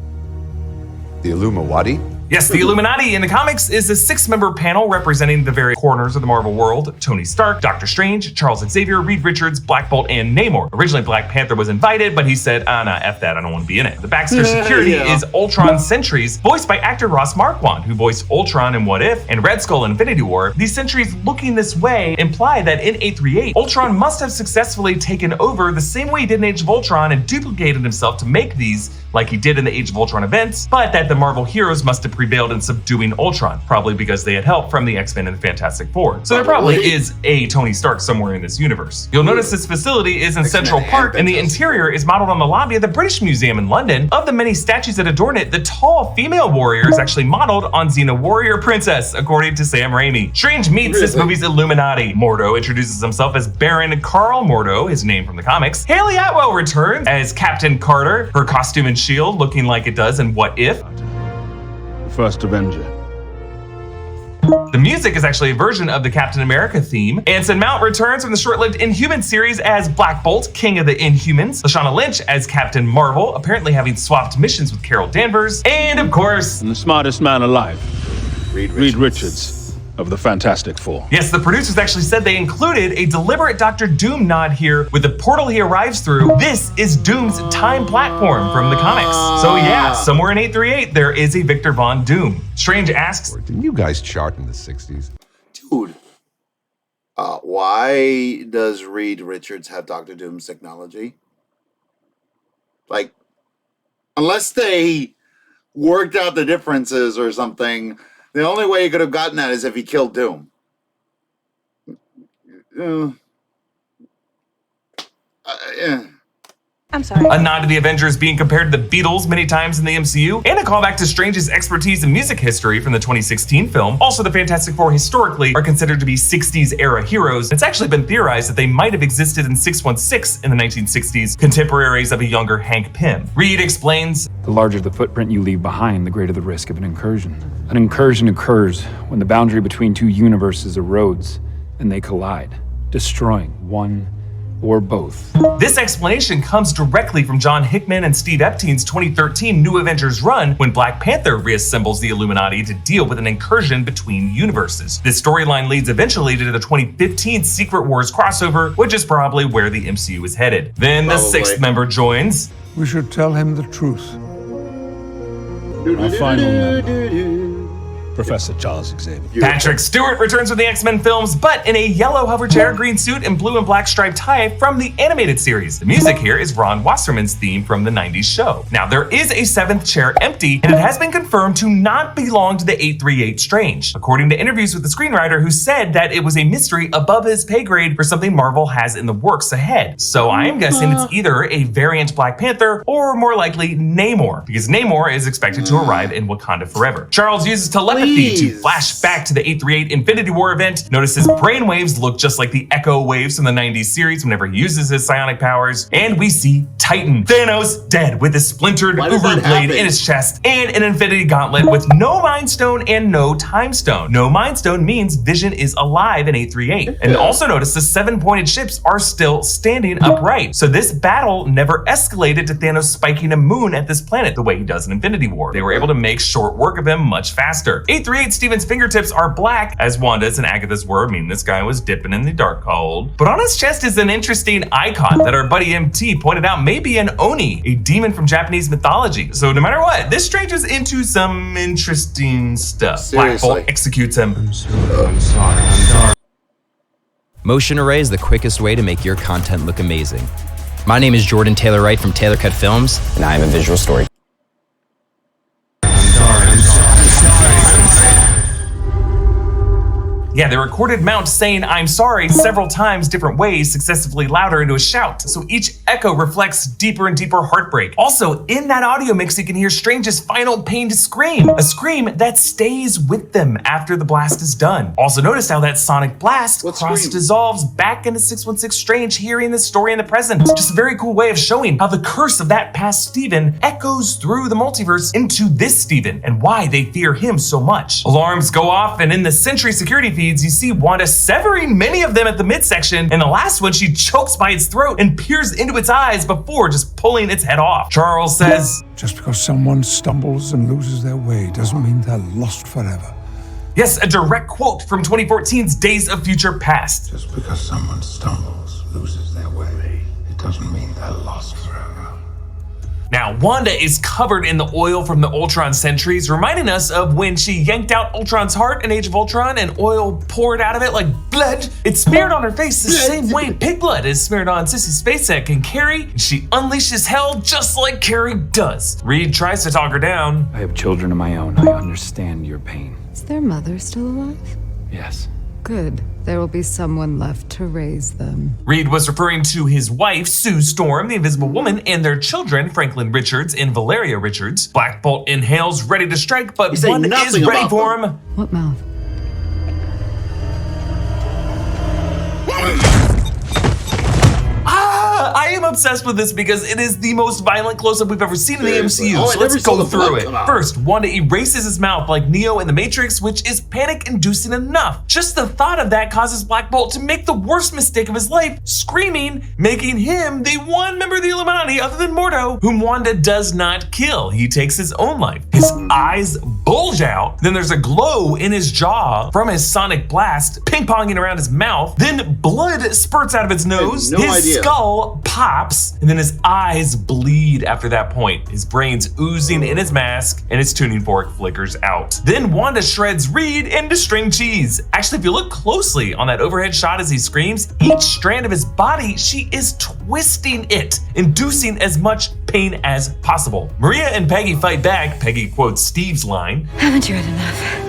Speaker 3: The Illuminati?
Speaker 2: yes, the Illuminati in the comics is a 6-member panel representing the various corners of the Marvel world: Tony Stark, Doctor Strange, Charles Xavier, Reed Richards, Black Bolt, and Namor. Originally, Black Panther was invited, but he said, nah, F that, I don't want to be in it. The Baxter security is Ultron sentries, voiced by actor Ross Marquand, who voiced Ultron in What If and Red Skull in Infinity War. These sentries looking this way imply that in 838, Ultron must have successfully taken over the same way he did in Age of Ultron and duplicated himself to make these like he did in the Age of Ultron events, but that the Marvel heroes must have prevailed in subduing Ultron, probably because they had help from the X-Men and the Fantastic Four. So there probably is a Tony Stark somewhere in this universe. You'll notice this facility is in Central Park, and the interior is modeled on the lobby of the British Museum in London. Of the many statues that adorn it, the tall female warrior is actually modeled on Xena Warrior Princess, according to Sam Raimi. Strange meets this movie's Illuminati. Mordo introduces himself as Baron Carl Mordo, his name from the comics. Haley Atwell returns as Captain Carter, her costume and shield looking like it does in What If.
Speaker 3: The first Avenger.
Speaker 2: The music is actually a version of the Captain America theme. Anson Mount returns from the short-lived Inhuman series as Black Bolt, King of the Inhumans. Lashana Lynch as Captain Marvel, apparently having swapped missions with Carol Danvers. And of course,
Speaker 3: And the smartest man alive, Reed Richards of the Fantastic Four.
Speaker 2: yes, the producers actually said they included a deliberate Doctor Doom nod here with the portal he arrives through. This is Doom's time platform from the comics. So yeah, somewhere in 838, there is a Victor Von Doom. Strange asks,
Speaker 3: Didn't you guys chart in the 60s?
Speaker 1: Dude, why does Reed Richards have Dr. Doom's technology? Like, unless they worked out the differences or something, the only way he could have gotten that is if he killed Doom. Yeah.
Speaker 14: I'm sorry.
Speaker 2: A nod to the Avengers being compared to the Beatles many times in the MCU, and a callback to Strange's expertise in music history from the 2016 film. Also, the Fantastic Four historically are considered to be 60s era heroes. It's actually been theorized that they might have existed in 616 in the 1960s, contemporaries of a younger Hank Pym. Reed explains,
Speaker 19: the larger the footprint you leave behind, the greater the risk of an incursion. An incursion occurs when the boundary between two universes erodes and they collide, destroying one or both.
Speaker 2: This explanation comes directly from John Hickman and Steve Epstein's 2013 New Avengers run, when Black Panther reassembles the Illuminati to deal with an incursion between universes. This storyline leads eventually to the 2015 Secret Wars crossover, which is probably where the MCU is headed. Then the sixth member joins.
Speaker 20: We should tell him the truth. Our final member, Professor Charles Xavier.
Speaker 2: Patrick Stewart returns with the X-Men films, but in a yellow hover chair, green suit, and blue and black striped tie from the animated series. The music here is Ron Wasserman's theme from the 90s show. Now, there is a seventh chair empty, and it has been confirmed to not belong to the 838 Strange, according to interviews with the screenwriter, who said that it was a mystery above his pay grade for something Marvel has in the works ahead. So I am guessing it's either a variant Black Panther or more likely Namor, because Namor is expected to arrive in Wakanda forever. Charles uses telepathy to flash back to the 838 Infinity War event. Notice his brainwaves look just like the echo waves from the 90s series whenever he uses his psionic powers. And we see Titan, Thanos, dead with a splintered Uber blade in his chest and an Infinity Gauntlet with no Mind Stone and no Time Stone. No Mind Stone means Vision is alive in 838. And also notice the 7-pointed ships are still standing upright. So this battle never escalated to Thanos spiking a moon at this planet the way he does in Infinity War. They were able to make short work of him much faster. 838 Steven's fingertips are black, as Wanda's and Agatha's were. I mean, this guy was dipping in the dark cold. But on his chest is an interesting icon that our buddy MT pointed out may be an Oni, a demon from Japanese mythology. So no matter what, this Strange is into some interesting stuff. Black Bolt executes him.
Speaker 3: I'm sorry.
Speaker 21: Motion Array is the quickest way to make your content look amazing. My name is Jordan Taylor Wright from Taylor Cut Films, and I am a visual story.
Speaker 2: Yeah, they recorded Mount saying "I'm sorry" several times different ways, successively louder into a shout. So each echo reflects deeper and deeper heartbreak. Also, in that audio mix, you can hear Strange's final pained scream, a scream that stays with them after the blast is done. Also notice how that sonic blast cross-dissolves back into 616 Strange, hearing the story in the present. Just a very cool way of showing how the curse of that past Steven echoes through the multiverse into this Steven, and why they fear him so much. Alarms go off, and in the Sentry security feed, you see Wanda severing many of them at the midsection, and the last one she chokes by its throat and peers into its eyes before just pulling its head off. Charles says,
Speaker 20: just because someone stumbles and loses their way doesn't mean they're lost forever.
Speaker 2: Yes, a direct quote from 2014's Days of Future Past.
Speaker 3: Just because someone stumbles, loses their way, it doesn't mean they're lost forever.
Speaker 2: Now, Wanda is covered in the oil from the Ultron sentries, reminding us of when she yanked out Ultron's heart in Age of Ultron and oil poured out of it like blood. It smeared on her face the same way pig blood is smeared on Sissy Spacek and Carrie, and she unleashes hell just like Carrie does. Reed tries to talk her down.
Speaker 19: I have children of my own. I understand your pain.
Speaker 8: Is their mother still alive?
Speaker 19: Yes.
Speaker 8: Good. There will be someone left to raise them.
Speaker 2: Reed was referring to his wife, Sue Storm, the Invisible Woman, and their children, Franklin Richards and Valeria Richards. Black Bolt inhales, ready to strike, but one is ready for him.
Speaker 8: What mouth?
Speaker 2: I am obsessed with this because it is the most violent close-up we've ever seen in the MCU, so let's go through it. First, Wanda erases his mouth like Neo in The Matrix, which is panic-inducing enough. Just the thought of that causes Black Bolt to make the worst mistake of his life, screaming, making him the one member of the Illuminati other than Mordo, whom Wanda does not kill. He takes his own life. His eyes bulge out, then there's a glow in his jaw from his sonic blast, ping-ponging around his mouth, then blood spurts out of his nose, his skull pops, and then his eyes bleed after that point. His brain's oozing in his mask, and his tuning fork flickers out. Then Wanda shreds Reed into string cheese. Actually, if you look closely on that overhead shot as he screams, each strand of his body, she is twisting it, inducing as much pain as possible. Maria and Peggy fight back. Peggy quotes Steve's line,
Speaker 8: Haven't you had enough?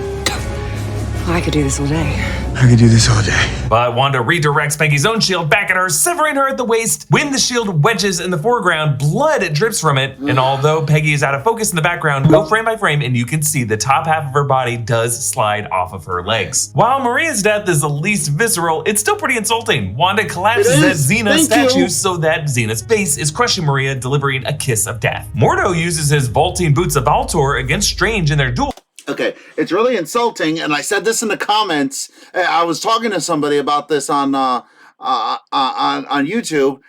Speaker 11: I could do this all day.
Speaker 16: I could do this all day.
Speaker 2: But Wanda redirects Peggy's own shield back at her, severing her at the waist. When the shield wedges in the foreground, blood drips from it. And although Peggy is out of focus in the background, go frame by frame and you can see the top half of her body does slide off of her legs. While Maria's death is the least visceral, it's still pretty insulting. Wanda collapses that Xena statue so that Xena's face is crushing Maria, delivering a kiss of death. Mordo uses his vaulting boots of Altor against Strange in their duel.
Speaker 1: Okay, it's really insulting, and I said this in the comments. I was talking to somebody about this on YouTube.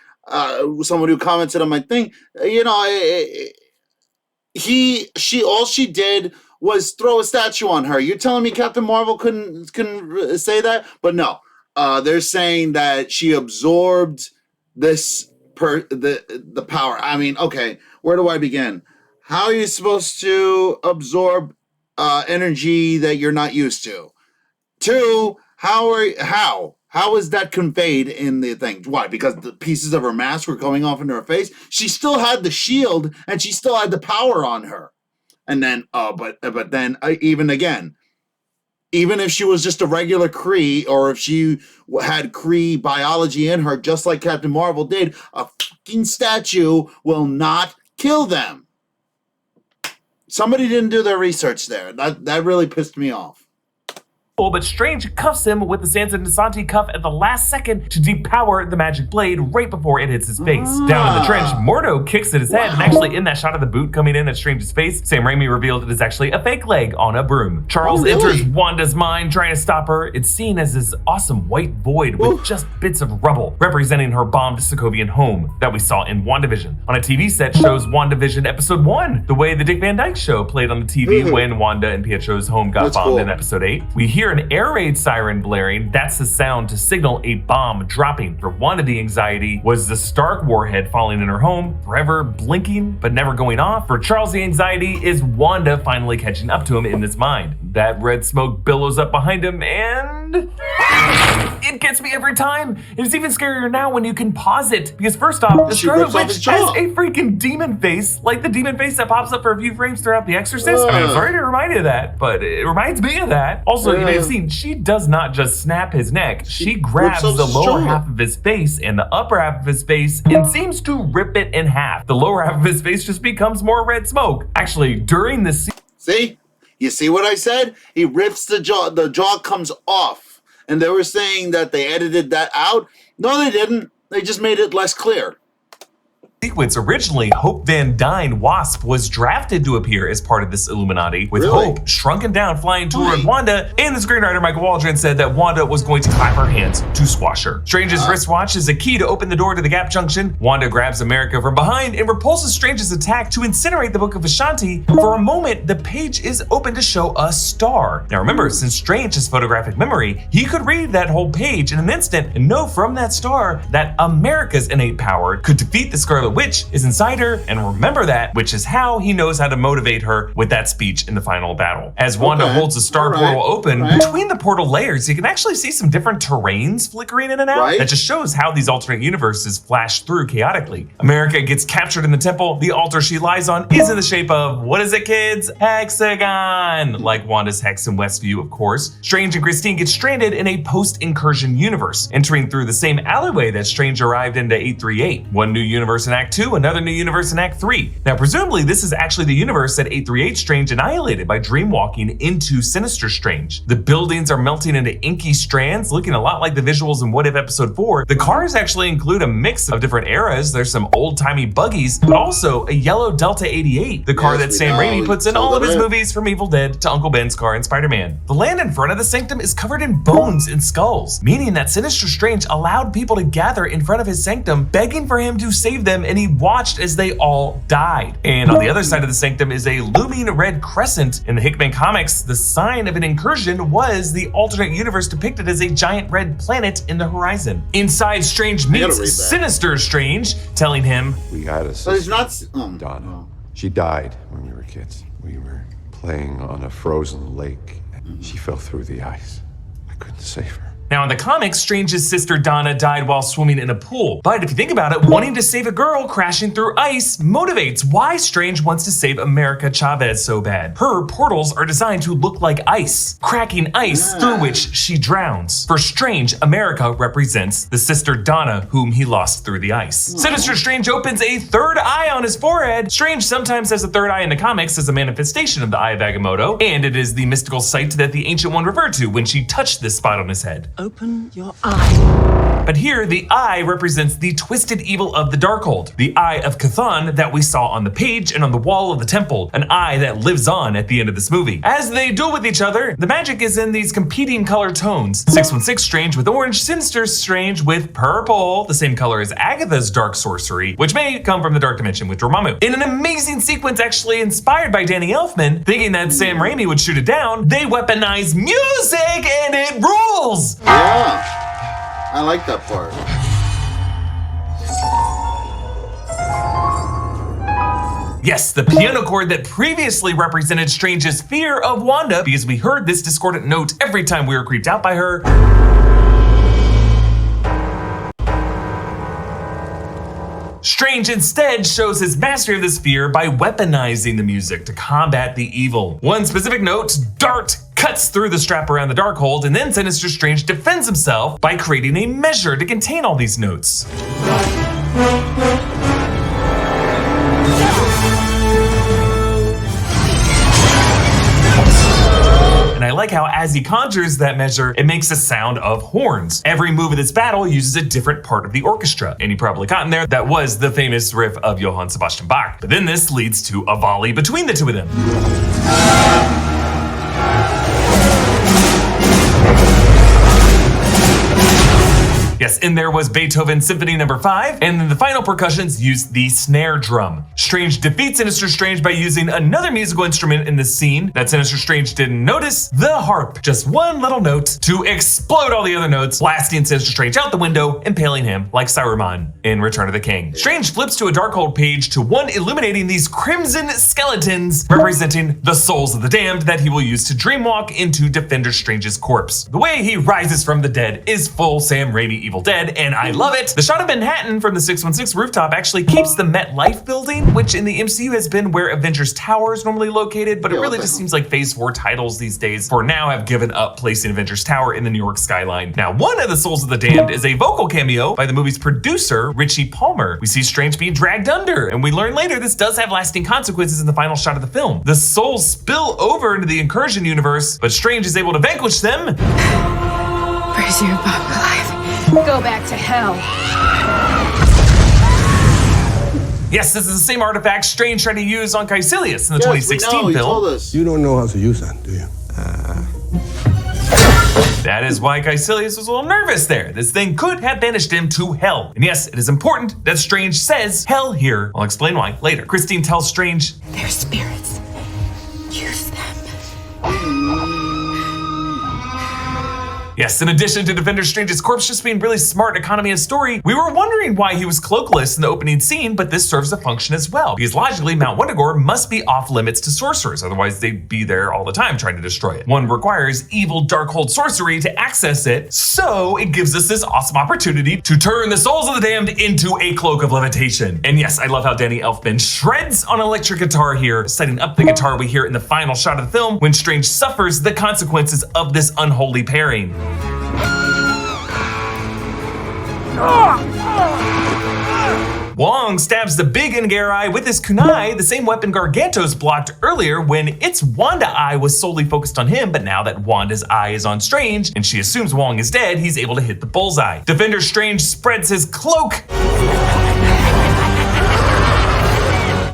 Speaker 1: Someone who commented on my thing. You know, all she did was throw a statue on her. You're telling me Captain Marvel couldn't say that? But no, they're saying that she absorbed this the power. I mean, okay, where do I begin? How are you supposed to absorb energy that you're not used to? Two, how is that conveyed in the thing? Why? Because the pieces of her mask were going off into her face. She still had the shield and she still had the power on her. And then, but then even if she was just a regular Kree, or if she had Kree biology in her, just like Captain Marvel did, a fucking statue will not kill them. Somebody didn't do their research there. That really pissed me off.
Speaker 2: But Strange cuffs him with the Sansa Nasanti cuff at the last second to depower the magic blade right before it hits his face. Down in the trench, Mordo kicks at his head, and actually in that shot of the boot coming in at Strange's face, Sam Raimi revealed it is actually a fake leg on a broom. Charles enters Wanda's mind, trying to stop her. It's seen as this awesome white void with just bits of rubble, representing her bombed Sokovian home that we saw in WandaVision. On a TV set shows WandaVision Episode 1, the way the Dick Van Dyke Show played on the TV when Wanda and Pietro's home got bombed in Episode 8. We hear an air raid siren blaring. That's the sound to signal a bomb dropping. For Wanda, the anxiety was the Stark warhead falling in her home, forever blinking but never going off. For Charles, the anxiety is Wanda finally catching up to him in his mind. That red smoke billows up behind him, and it gets me every time. It's even scarier now when you can pause it, because first off, the Scarlet Witch has a freaking demon face, like the demon face that pops up for a few frames throughout The Exorcist. I mean, I'm sorry to remind you of that, but it reminds me of that. Also, you may have seen, she does not just snap his neck. She grabs the lower half of his face and the upper half of his face and seems to rip it in half. The lower half of his face just becomes more red smoke. Actually, during the scene...
Speaker 1: See? You see what I said? He rips the jaw comes off. And they were saying that they edited that out. No, they didn't. They just made it less clear.
Speaker 2: Sequence. Originally, Hope Van Dyne Wasp was drafted to appear as part of this Illuminati, with Hope shrunken down flying toward Wanda, and the screenwriter Michael Waldron said that Wanda was going to clap her hands to squash her. Strange's wristwatch is a key to open the door to the Gap Junction. Wanda grabs America from behind and repulses Strange's attack to incinerate the Book of Ashanti. For a moment, the page is open to show a star. Now remember, since Strange has photographic memory, he could read that whole page in an instant and know from that star that America's innate power could defeat the Scarlet Witch is inside her, and remember that, which is how he knows how to motivate her with that speech in the final battle. As Wanda holds the star portal open, between the portal layers, you can actually see some different terrains flickering in and out. That just shows how these alternate universes flash through chaotically. America gets captured in the temple. The altar she lies on is in the shape of, what is it, kids? Hexagon! Like Wanda's Hex in Westview, of course. Strange and Christine get stranded in a post-incursion universe, entering through the same alleyway that Strange arrived into 838. One new universe in Act 2, another new universe in Act 3. Now, presumably, this is actually the universe that 838 Strange annihilated by dreamwalking into Sinister Strange. The buildings are melting into inky strands, looking a lot like the visuals in What If Episode 4. The cars actually include a mix of different eras. There's some old-timey buggies, but also a yellow Delta 88, the car that Sam Raimi puts in all of his movies, from Evil Dead to Uncle Ben's car in Spider-Man. The land in front of the sanctum is covered in bones and skulls, meaning that Sinister Strange allowed people to gather in front of his sanctum, begging for him to save them, and he watched as they all died. And on the other side of the sanctum is a looming red crescent. In the Hickman comics, the sign of an incursion was the alternate universe depicted as a giant red planet in the horizon. Inside, Strange meets Sinister Strange, telling him,
Speaker 3: "We got us.
Speaker 1: But it's not
Speaker 3: Donna. She died when we were kids. We were playing on a frozen lake. She fell through the ice. I couldn't save her.
Speaker 2: Now in the comics, Strange's sister Donna died while swimming in a pool. But if you think about it, wanting to save a girl crashing through ice motivates why Strange wants to save America Chavez so bad. Her portals are designed to look like ice, cracking ice through which she drowns. For Strange, America represents the sister Donna, whom he lost through the ice. Sinister Strange opens a third eye on his forehead. Strange sometimes has a third eye in the comics as a manifestation of the Eye of Agamotto, and it is the mystical sight that the Ancient One referred to when she touched this spot on his head.
Speaker 11: Open your eye.
Speaker 2: But here, the eye represents the twisted evil of the Darkhold, the Eye of Cthulhu that we saw on the page and on the wall of the temple, an eye that lives on at the end of this movie. As they duel with each other, the magic is in these competing color tones. 616 Strange with orange, Sinister Strange with purple, the same color as Agatha's dark sorcery, which may come from the Dark Dimension with Dormammu. In an amazing sequence actually inspired by Danny Elfman, thinking that Sam Raimi would shoot it down, they weaponize music and it rules!
Speaker 1: Yeah. I like that part.
Speaker 2: Yes, the piano chord that previously represented Strange's fear of Wanda, because we heard this discordant note every time we were creeped out by her. Strange instead shows his mastery of this fear by weaponizing the music to combat the evil. One specific note, Dart, cuts through the strap around the Darkhold, and then Sinister Strange defends himself by creating a measure to contain all these notes. And I like how as he conjures that measure, it makes a sound of horns. Every move of this battle uses a different part of the orchestra. And you probably caught in there, that was the famous riff of Johann Sebastian Bach. But then this leads to a volley between the two of them. Yes, in there was Beethoven's Symphony No. 5, and then the final percussions used the snare drum. Strange defeats Sinister Strange by using another musical instrument in this scene that Sinister Strange didn't notice, the harp. Just one little note to explode all the other notes, blasting Sinister Strange out the window, impaling him like Saruman in Return of the King. Strange flips to a Darkhold page to one illuminating these crimson skeletons representing the souls of the damned that he will use to dreamwalk into Defender Strange's corpse. The way he rises from the dead is full Sam Raimi Evil Dead, and I love it. The shot of Manhattan from the 616 rooftop actually keeps the MetLife building, which in the MCU has been where Avengers Tower is normally located, but it really just seems like Phase 4 titles these days for now have given up placing Avengers Tower in the New York skyline. Now, one of the Souls of the Damned is a vocal cameo by the movie's producer, Richie Palmer. We see Strange being dragged under, and we learn later this does have lasting consequences in the final shot of the film. The souls spill over into the Incursion universe, but Strange is able to vanquish them.
Speaker 13: Where's your Bob alive?
Speaker 9: Go back to hell.
Speaker 2: Yes, this is the same artifact Strange tried to use on Caecilius in the 2016 film.
Speaker 10: You don't know how to use that, do you?
Speaker 2: That is why Caecilius was a little nervous there. This thing could have banished him to hell. And yes, it is important that Strange says hell here. I'll explain why later. Christine tells Strange,
Speaker 13: They're spirits. Use them.
Speaker 2: yes, in addition to Defender Strange's corpse just being really smart economy of story, we were wondering why he was cloakless in the opening scene, but this serves a function as well. Because logically, Mount Wundagore must be off limits to sorcerers, otherwise they'd be there all the time trying to destroy it. One requires evil Darkhold sorcery to access it, so it gives us this awesome opportunity to turn the souls of the damned into a cloak of levitation. And yes, I love how Danny Elfman shreds on electric guitar here, setting up the guitar we hear in the final shot of the film when Strange suffers the consequences of this unholy pairing. Wong stabs the big Ngare eye with his kunai, the same weapon Gargantos blocked earlier when its Wanda eye was solely focused on him, but now that Wanda's eye is on Strange and she assumes Wong is dead, he's able to hit the bullseye. Defender Strange spreads his cloak.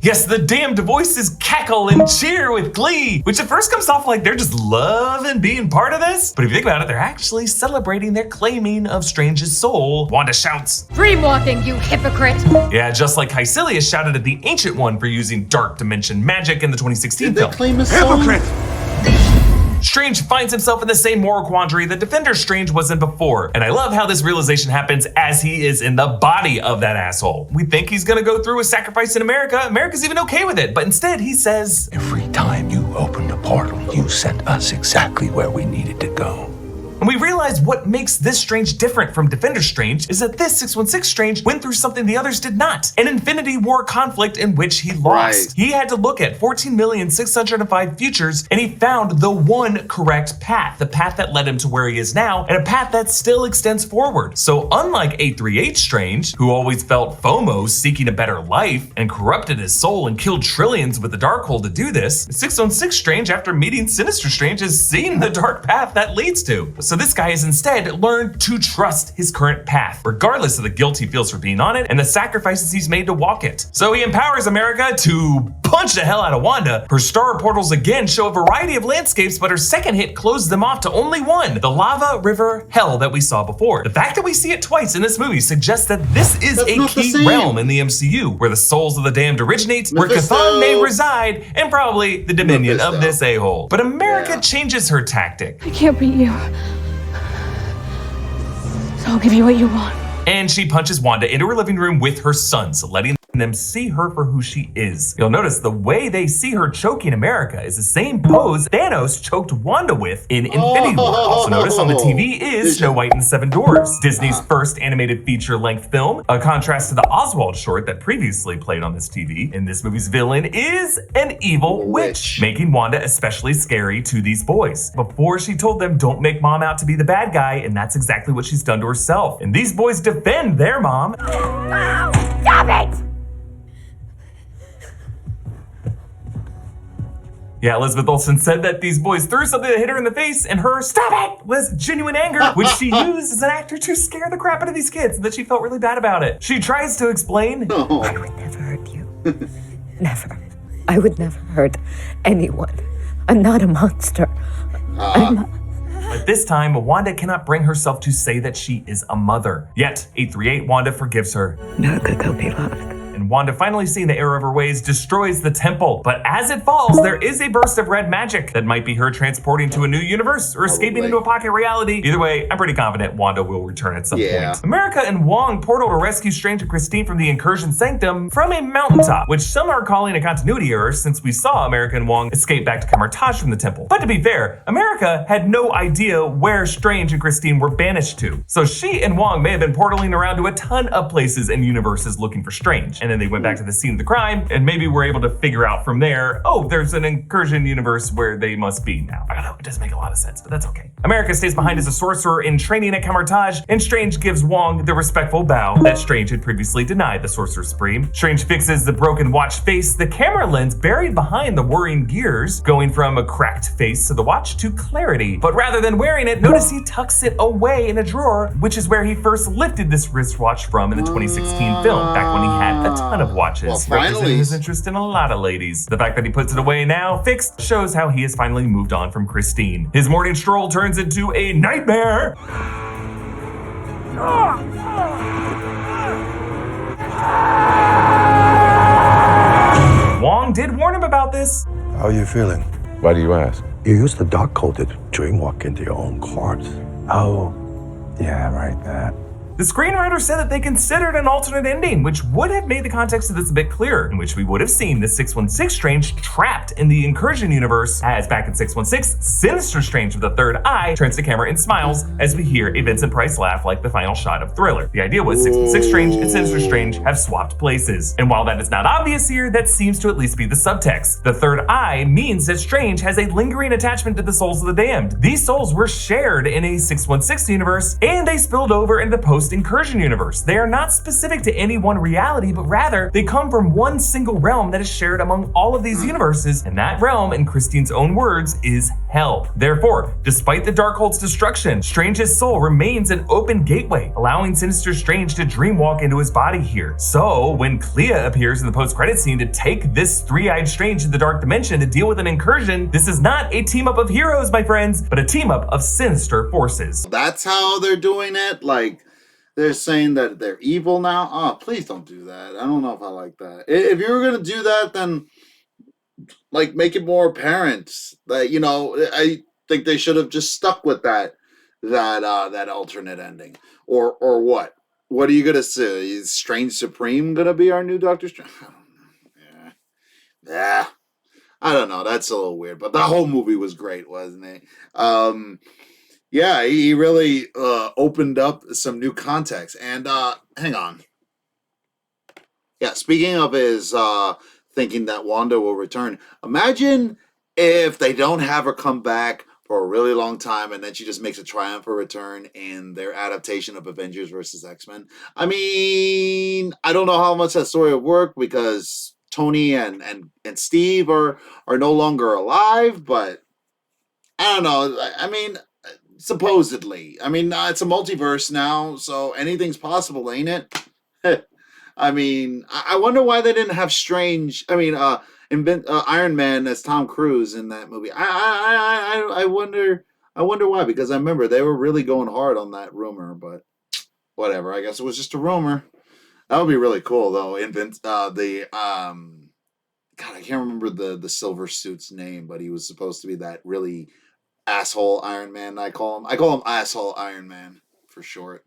Speaker 2: Yes, the damned voices cackle and cheer with glee, which at first comes off like they're just loving being part of this. But if you think about it, they're actually celebrating their claiming of Strange's soul. Wanda shouts,
Speaker 9: Dreamwalking, you hypocrite!
Speaker 2: Yeah, just like Caecilius shouted at the Ancient One for using Dark Dimension magic in the 2016 film.
Speaker 1: Claim his soul?
Speaker 2: Hypocrite! Strange finds himself in the same moral quandary that Defender Strange was in before. And I love how this realization happens as he is in the body of that asshole. We think he's gonna go through a sacrifice in America. America's even okay with it. But instead he says,
Speaker 10: Every time you opened a portal, you sent us exactly where we needed to go.
Speaker 2: And we realize what makes this Strange different from Defender Strange is that this 616 Strange went through something the others did not. An Infinity War conflict in which he lost. He had to look at 14,605 futures and he found the one correct path. The path that led him to where he is now and a path that still extends forward. So unlike 838 Strange, who always felt FOMO seeking a better life and corrupted his soul and killed trillions with the Darkhold to do this, 616 Strange, after meeting Sinister Strange, has seen the dark path that leads to. So this guy has instead learned to trust his current path, regardless of the guilt he feels for being on it and the sacrifices he's made to walk it. So he empowers America to punch the hell out of Wanda. Her star portals again show a variety of landscapes, but her second hit closed them off to only one, the lava river hell that we saw before. The fact that we see it twice in this movie suggests that this is a key realm in the MCU, where the souls of the damned originate, where Cthulhu may reside, and probably the dominion of this a-hole. But America changes her tactic.
Speaker 18: I can't beat you. So I'll give you what you want.
Speaker 2: And she punches Wanda into her living room with her sons, letting them see her for who she is. You'll notice the way they see her choking America is the same pose Thanos choked Wanda with in Infinity War. Also notice on the TV is Snow White and the Seven Dwarfs, Disney's first animated feature-length film, a contrast to the Oswald short that previously played on this TV. And this movie's villain is an evil witch, making Wanda especially scary to these boys. Before she told them don't make mom out to be the bad guy, and that's exactly what she's done to herself. And these boys defend their mom.
Speaker 18: Stop it!
Speaker 2: Yeah, Elizabeth Olsen said that these boys threw something that hit her in the face, and her "stop it" was genuine anger, which she used as an actor to scare the crap out of these kids, and that she felt really bad about it. She tries to explain,
Speaker 11: I would never hurt you. Never. I would never hurt anyone. I'm not a monster.
Speaker 2: But this time, Wanda cannot bring herself to say that she is a mother. Yet, 838 Wanda forgives her.
Speaker 11: America could be loved.
Speaker 2: And Wanda, finally seeing the error of her ways, destroys the temple. But as it falls, there is a burst of red magic that might be her transporting to a new universe or escaping into a pocket reality. Either way, I'm pretty confident Wanda will return at some point. America and Wong portal to rescue Strange and Christine from the Incursion Sanctum from a mountaintop, which some are calling a continuity error since we saw America and Wong escape back to Camartage from the temple. But to be fair, America had no idea where Strange and Christine were banished to. So she and Wong may have been portaling around to a ton of places and universes looking for Strange. And then they went back to the scene of the crime, and maybe we're able to figure out from there, oh, there's an Incursion universe where they must be now. I don't know, it doesn't make a lot of sense, but that's okay. America stays behind as a sorcerer in training at Camartage, and Strange gives Wong the respectful bow that Strange had previously denied the Sorcerer Supreme. Strange fixes the broken watch face, the camera lens buried behind the whirring gears, going from a cracked face to the watch to clarity. But rather than wearing it, notice he tucks it away in a drawer, which is where he first lifted this wristwatch from in the 2016 film, back when he had a ton of watches, representing his interest in a lot of ladies. The fact that he puts it away now, fixed, shows how he has finally moved on from Christine. His morning stroll turns into a nightmare. Wong did warn him about this.
Speaker 10: How are you feeling? Why do you ask?
Speaker 16: You used the Darkhold to dreamwalk into your own corpse.
Speaker 10: Oh, yeah, right, that.
Speaker 2: The screenwriter said that they considered an alternate ending, which would have made the context of this a bit clearer, in which we would have seen the 616 Strange trapped in the Incursion universe, as back in 616, Sinister Strange with the third eye turns to camera and smiles as we hear a Vincent Price laugh like the final shot of Thriller. The idea was 616 Strange and Sinister Strange have swapped places. And while that is not obvious here, that seems to at least be the subtext. The third eye means that Strange has a lingering attachment to the souls of the damned. These souls were shared in a 616 universe, and they spilled over into the post-Incursion universe. They are not specific to any one reality, but rather they come from one single realm that is shared among all of these universes, and that realm, in Christine's own words, is hell. Therefore, despite the Darkhold's destruction, Strange's soul remains an open gateway, allowing Sinister Strange to dreamwalk into his body here. So, when Clea appears in the post-credit scene to take this three-eyed Strange to the Dark Dimension to deal with an incursion, this is not a team-up of heroes, my friends, but a team-up of sinister forces.
Speaker 1: That's how they're doing it? Like, they're saying that they're evil now? Oh, please don't do that. I don't know if I like that. If you were going to do that, then, like, make it more apparent. That, you know, I think they should have just stuck with that alternate ending. Or what? What are you going to say? Is Strange Supreme going to be our new Doctor Strange? I don't know. Yeah. I don't know. That's a little weird. But the whole movie was great, wasn't it? Yeah, he really opened up some new context. And hang on. Yeah, speaking of his thinking that Wanda will return, imagine if they don't have her come back for a really long time and then she just makes a triumphant return in their adaptation of Avengers versus X-Men. I mean, I don't know how much that story will work because Tony and Steve are no longer alive, but I don't know. I mean, supposedly. I mean, it's a multiverse now, so anything's possible, ain't it? I mean, I wonder why they didn't have Strange. I mean, Iron Man as Tom Cruise in that movie. I wonder. I wonder why, because I remember they were really going hard on that rumor, but whatever. I guess it was just a rumor. That would be really cool, though. God, I can't remember the Silver Suit's name, but he was supposed to be that really asshole Iron Man. I call him asshole Iron Man for short.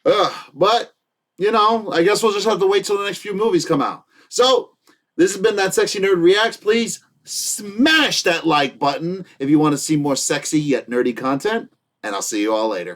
Speaker 1: But you know, I guess we'll just have to wait till the next few movies come out. So this has been That Sexy Nerd Reacts. Please smash that like button if you want to see more sexy yet nerdy content, and I'll see you all later.